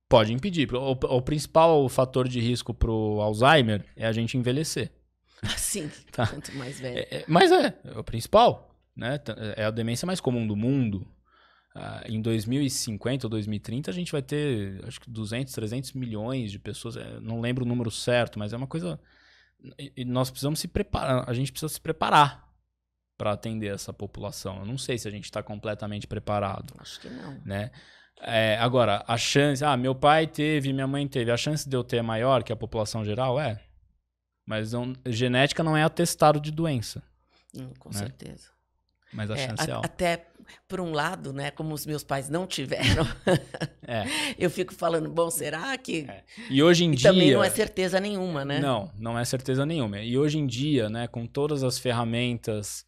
Pode impedir. O principal fator de risco para o Alzheimer é a gente envelhecer. Sim, Tá. quanto mais velho. Mas é o principal, né? É a demência mais comum do mundo. Em 2050 ou 2030 a gente vai ter, acho que 200, 300 milhões de pessoas. Não lembro o número certo, mas é uma coisa... E nós precisamos se preparar. A gente precisa se preparar para atender essa população. Eu não sei se a gente está completamente preparado. Acho que não. Né? Agora, a chance... meu pai teve, minha mãe teve. A chance de eu ter é maior que a população geral? Mas genética não é atestado de doença. Com né? certeza. Mas a chance é alta. Até, por um lado, né, como os meus pais não tiveram, eu fico falando, bom, será que... E hoje em dia... também não é certeza nenhuma, né? Não é certeza nenhuma. E hoje em dia, né, com todas as ferramentas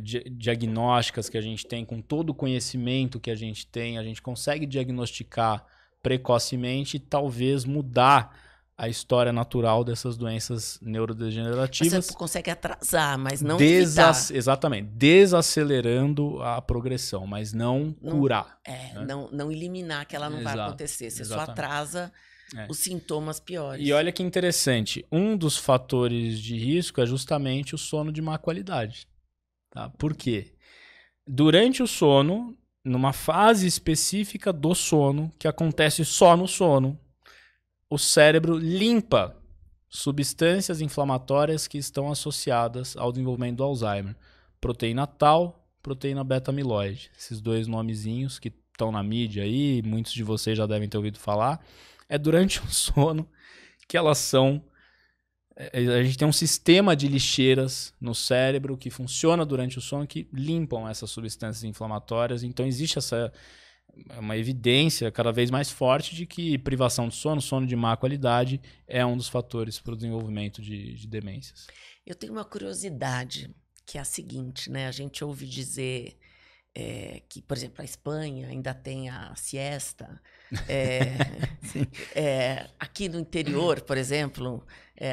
diagnósticas que a gente tem, com todo o conhecimento que a gente tem, a gente consegue diagnosticar precocemente e talvez mudar a história natural dessas doenças neurodegenerativas. Você consegue atrasar, mas não evitar. Exatamente. Desacelerando a progressão, mas não curar. Né? Não eliminar que ela não vai acontecer. Você só atrasa os sintomas piores. E olha que interessante. Um dos fatores de risco é justamente o sono de má qualidade. Tá? Por quê? Durante o sono, numa fase específica do sono, que acontece só no sono, o cérebro limpa substâncias inflamatórias que estão associadas ao desenvolvimento do Alzheimer. Proteína tal, proteína beta-amiloide. Esses dois nomezinhos que estão na mídia aí, muitos de vocês já devem ter ouvido falar. É durante o sono que elas são... A gente tem um sistema de lixeiras no cérebro que funciona durante o sono que limpam essas substâncias inflamatórias. Então existe uma evidência cada vez mais forte de que privação de sono de má qualidade, é um dos fatores para o desenvolvimento de demências. Eu tenho uma curiosidade, que é a seguinte, né? A gente ouve dizer que, por exemplo, a Espanha ainda tem a siesta. Aqui no interior, por exemplo,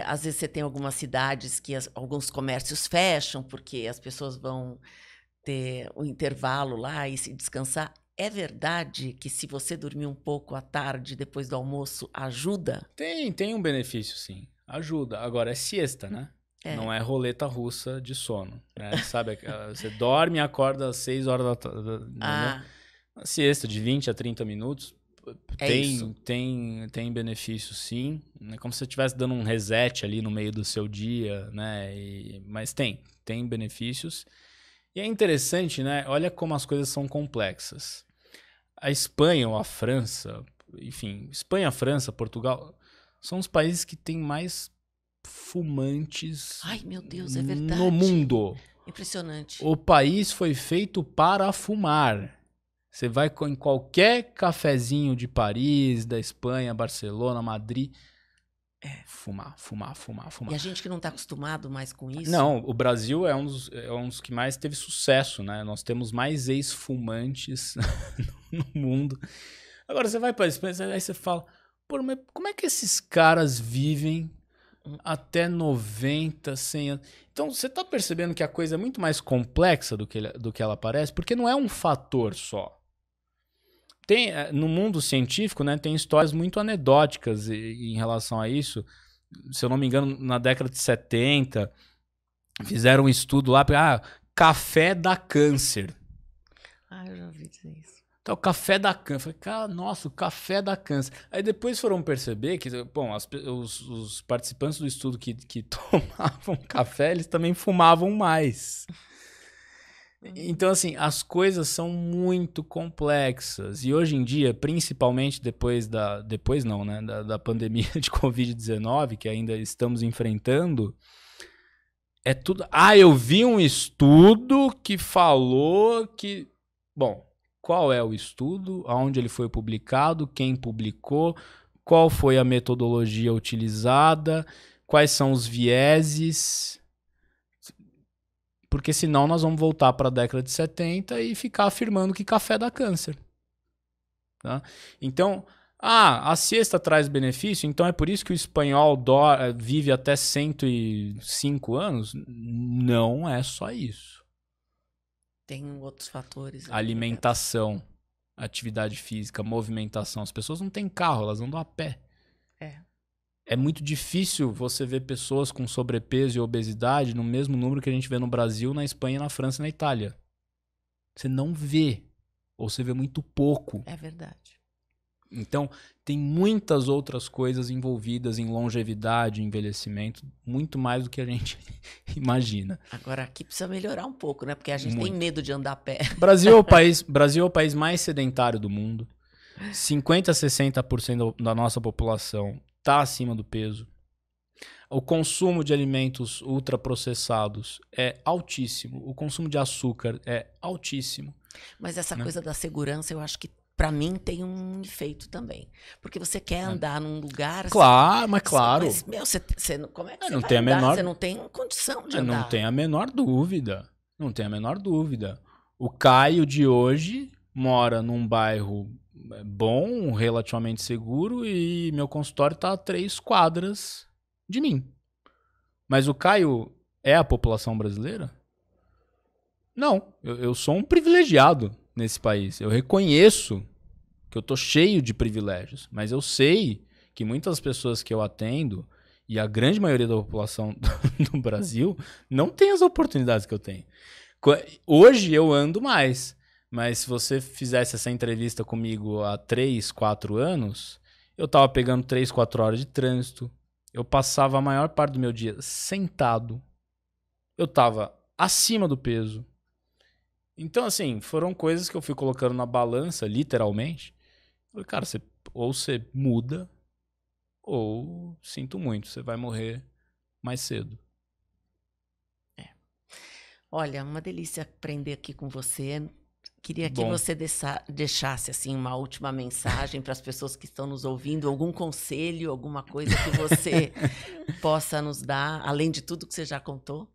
às vezes você tem algumas cidades que alguns comércios fecham porque as pessoas vão ter o intervalo lá e se descansar. É verdade que se você dormir um pouco à tarde, depois do almoço, ajuda? Tem um benefício, sim. Ajuda. Agora, é siesta, né? Não é roleta russa de sono. Né? Sabe, você dorme e acorda às 6 horas da tarde. Uma siesta de 20 a 30 minutos. Tem benefício, sim. É como se você estivesse dando um reset ali no meio do seu dia, né? Mas tem benefícios. E é interessante, né? Olha como as coisas são complexas. A Espanha ou a França, enfim, Espanha, França, Portugal, são os países que têm mais fumantes meu Deus, é verdade. No mundo. Impressionante. O país foi feito para fumar. Você vai em qualquer cafezinho de Paris, da Espanha, Barcelona, Madrid... Fumar. E a gente que não está acostumado mais com isso? Não, o Brasil é um dos que mais teve sucesso, né? Nós temos mais ex-fumantes no mundo. Agora você vai para a Espanha, aí você fala, Pô, mas como é que esses caras vivem até 90, 100 anos? Então, você tá percebendo que a coisa é muito mais complexa do que ela parece? Porque não é um fator só. No mundo científico, né, tem histórias muito anedóticas em relação a isso. Se eu não me engano, na década de 70, fizeram um estudo lá, café dá câncer. Eu já ouvi dizer isso. Então, café dá câncer. Eu falei, cara, nossa, o café dá câncer. Aí depois foram perceber que, bom, os participantes do estudo que tomavam café, eles também fumavam mais. Então, assim, as coisas são muito complexas. E hoje em dia, principalmente depois da pandemia de Covid-19, que ainda estamos enfrentando, é tudo... eu vi um estudo que falou que... Bom, qual é o estudo? Aonde ele foi publicado? Quem publicou? Qual foi a metodologia utilizada? Quais são os vieses? Porque senão nós vamos voltar para a década de 70 e ficar afirmando que café dá câncer. Tá? Então, a siesta traz benefício, então é por isso que o espanhol vive até 105 anos? Não é só isso. Tem outros fatores. Alimentação, atividade física, movimentação. As pessoas não têm carro, elas andam a pé. É muito difícil você ver pessoas com sobrepeso e obesidade no mesmo número que a gente vê no Brasil, na Espanha, na França e na Itália. Você não vê. Ou você vê muito pouco. É verdade. Então, tem muitas outras coisas envolvidas em longevidade, envelhecimento, muito mais do que a gente imagina. Agora, aqui precisa melhorar um pouco, né? Porque a gente tem medo de andar a pé. Brasil é o país mais sedentário do mundo. 50% a 60% da nossa população está acima do peso. O consumo de alimentos ultraprocessados é altíssimo. O consumo de açúcar é altíssimo. Mas essa coisa da segurança, eu acho que para mim tem um efeito também. Porque você quer andar num lugar... Claro, mas claro. Mas, como é que você não vai tem andar? Você não tem condição de andar. Não tem a menor dúvida. Não tem a menor dúvida. O Caio de hoje mora num bairro bom, relativamente seguro, e meu consultório está a 3 quadras de mim. Mas o Caio é a população brasileira? Não. Eu sou um privilegiado nesse país. Eu reconheço que eu tô cheio de privilégios, mas eu sei que muitas pessoas que eu atendo, e a grande maioria da população do Brasil, não tem as oportunidades que eu tenho. Hoje eu ando mais. Mas se você fizesse essa entrevista comigo há 3, 4 anos, eu tava pegando 3, 4 horas de trânsito. Eu passava a maior parte do meu dia sentado. Eu tava acima do peso. Então, assim, foram coisas que eu fui colocando na balança, literalmente. Eu falei, cara, ou você muda, ou sinto muito, você vai morrer mais cedo. Olha, uma delícia aprender aqui com você. Queria que você deixasse assim uma última mensagem para as pessoas que estão nos ouvindo, algum conselho, alguma coisa que você possa nos dar, além de tudo que você já contou.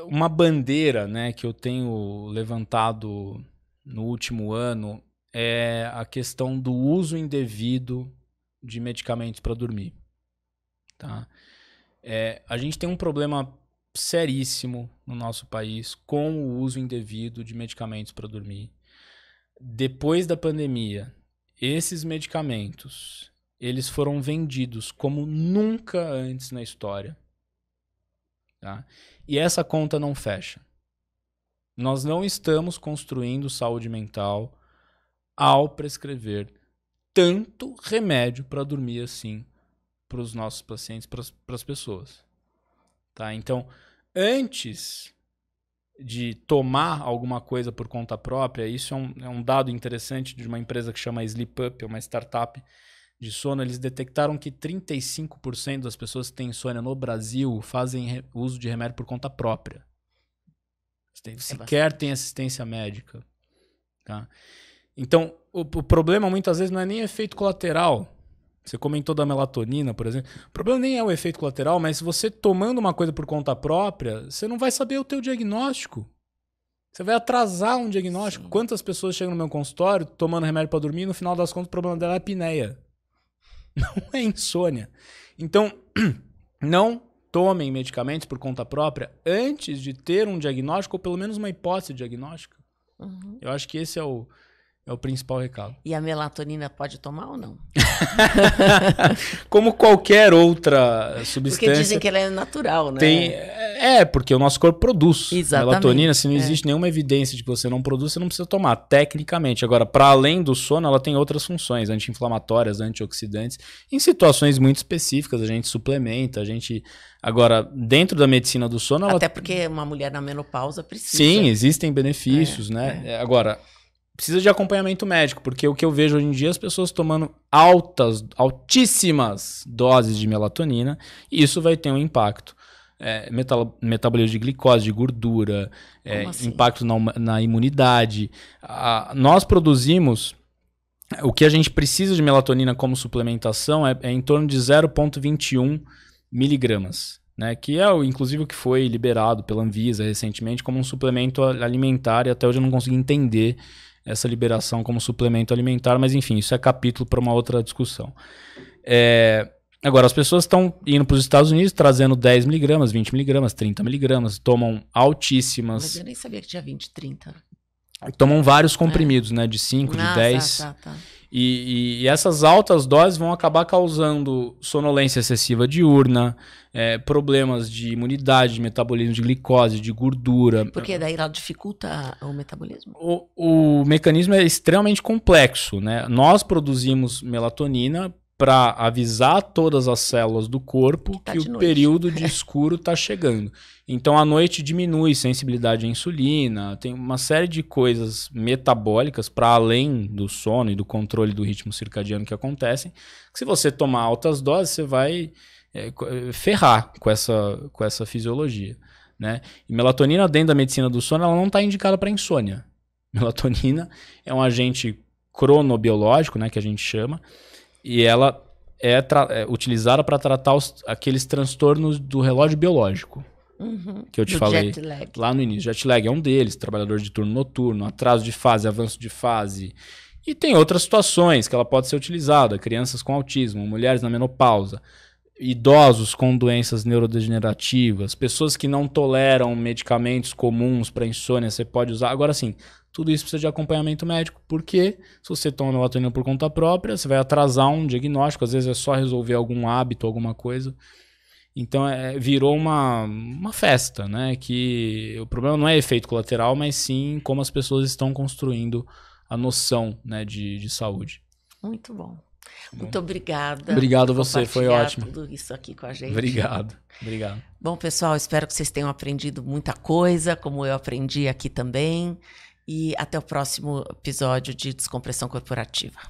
Uma bandeira, né, que eu tenho levantado no último ano é a questão do uso indevido de medicamentos para dormir. Tá? A gente tem um problema seríssimo no nosso país com o uso indevido de medicamentos para dormir. Depois da pandemia, esses medicamentos, eles foram vendidos como nunca antes na história. Tá? E essa conta não fecha. Nós não estamos construindo saúde mental ao prescrever tanto remédio para dormir assim para os nossos pacientes, para as pessoas. Tá? Então, antes de tomar alguma coisa por conta própria, isso é um dado interessante de uma empresa que chama Sleep Up, é uma startup de sono. Eles detectaram que 35% das pessoas que têm insônia no Brasil fazem uso de remédio por conta própria. Sequer tem assistência médica. Tá? Então, o problema muitas vezes não é nem efeito colateral. Você comentou da melatonina, por exemplo. O problema nem é o efeito colateral, mas se você tomando uma coisa por conta própria, você não vai saber o teu diagnóstico. Você vai atrasar um diagnóstico. Sim. Quantas pessoas chegam no meu consultório tomando remédio para dormir e no final das contas o problema dela é apneia. Não é insônia. Então, não tomem medicamentos por conta própria antes de ter um diagnóstico ou pelo menos uma hipótese diagnóstica. Uhum. Eu acho que esse é o principal recado. E a melatonina pode tomar ou não? Como qualquer outra substância. Porque dizem que ela é natural, né? Porque o nosso corpo produz melatonina. Se não É. existe nenhuma evidência de que você não produz, você não precisa tomar, tecnicamente. Agora, para além do sono, ela tem outras funções, anti-inflamatórias, antioxidantes. Em situações muito específicas, a gente suplementa, Agora, dentro da medicina do sono... Até porque uma mulher na menopausa precisa. Sim, existem benefícios, né? Agora, precisa de acompanhamento médico, porque o que eu vejo hoje em dia é as pessoas tomando altíssimas doses de melatonina, e isso vai ter um impacto. Metabolismo de glicose, de gordura, assim? impacto na imunidade. Nós produzimos... O que a gente precisa de melatonina como suplementação é em torno de 0,21 miligramas, né? Que é, inclusive, o que foi liberado pela Anvisa recentemente como um suplemento alimentar, e até hoje eu não consegui entender essa liberação como suplemento alimentar, mas enfim, isso é capítulo para uma outra discussão. Agora, as pessoas estão indo para os Estados Unidos trazendo 10 miligramas, 20 miligramas, 30 miligramas, tomam altíssimas... Mas eu nem sabia que tinha 20, 30. Tomam vários comprimidos, né? De 5, de 10. Tá. E essas altas doses vão acabar causando sonolência excessiva diurna, problemas de imunidade, de metabolismo de glicose, de gordura. Porque daí ela dificulta o metabolismo. O mecanismo é extremamente complexo, né? Nós produzimos melatonina para avisar todas as células do corpo que o período de escuro está chegando. Então, à noite diminui sensibilidade à insulina, tem uma série de coisas metabólicas para além do sono e do controle do ritmo circadiano que acontecem, que se você tomar altas doses, você vai ferrar com essa fisiologia, né? E melatonina, dentro da medicina do sono, ela não está indicada para insônia. Melatonina é um agente cronobiológico, né, que a gente chama, e ela é utilizada para tratar aqueles transtornos do relógio biológico. Que eu te falei lá no início. Jet lag é um deles, trabalhador de turno noturno, atraso de fase, avanço de fase. E tem outras situações que ela pode ser utilizada, crianças com autismo, mulheres na menopausa, idosos com doenças neurodegenerativas, pessoas que não toleram medicamentos comuns para insônia, você pode usar. Agora sim, tudo isso precisa de acompanhamento médico, porque se você toma melatonina por conta própria, você vai atrasar um diagnóstico, às vezes é só resolver algum hábito, alguma coisa. Então virou uma festa, né? Que o problema não é efeito colateral, mas sim como as pessoas estão construindo a noção, né, de saúde. Muito bom. Muito obrigada. Obrigado a você, foi ótimo. Tudo isso aqui com a gente. Obrigado. Bom, pessoal, espero que vocês tenham aprendido muita coisa, como eu aprendi aqui também. E até o próximo episódio de Descompressão Corporativa.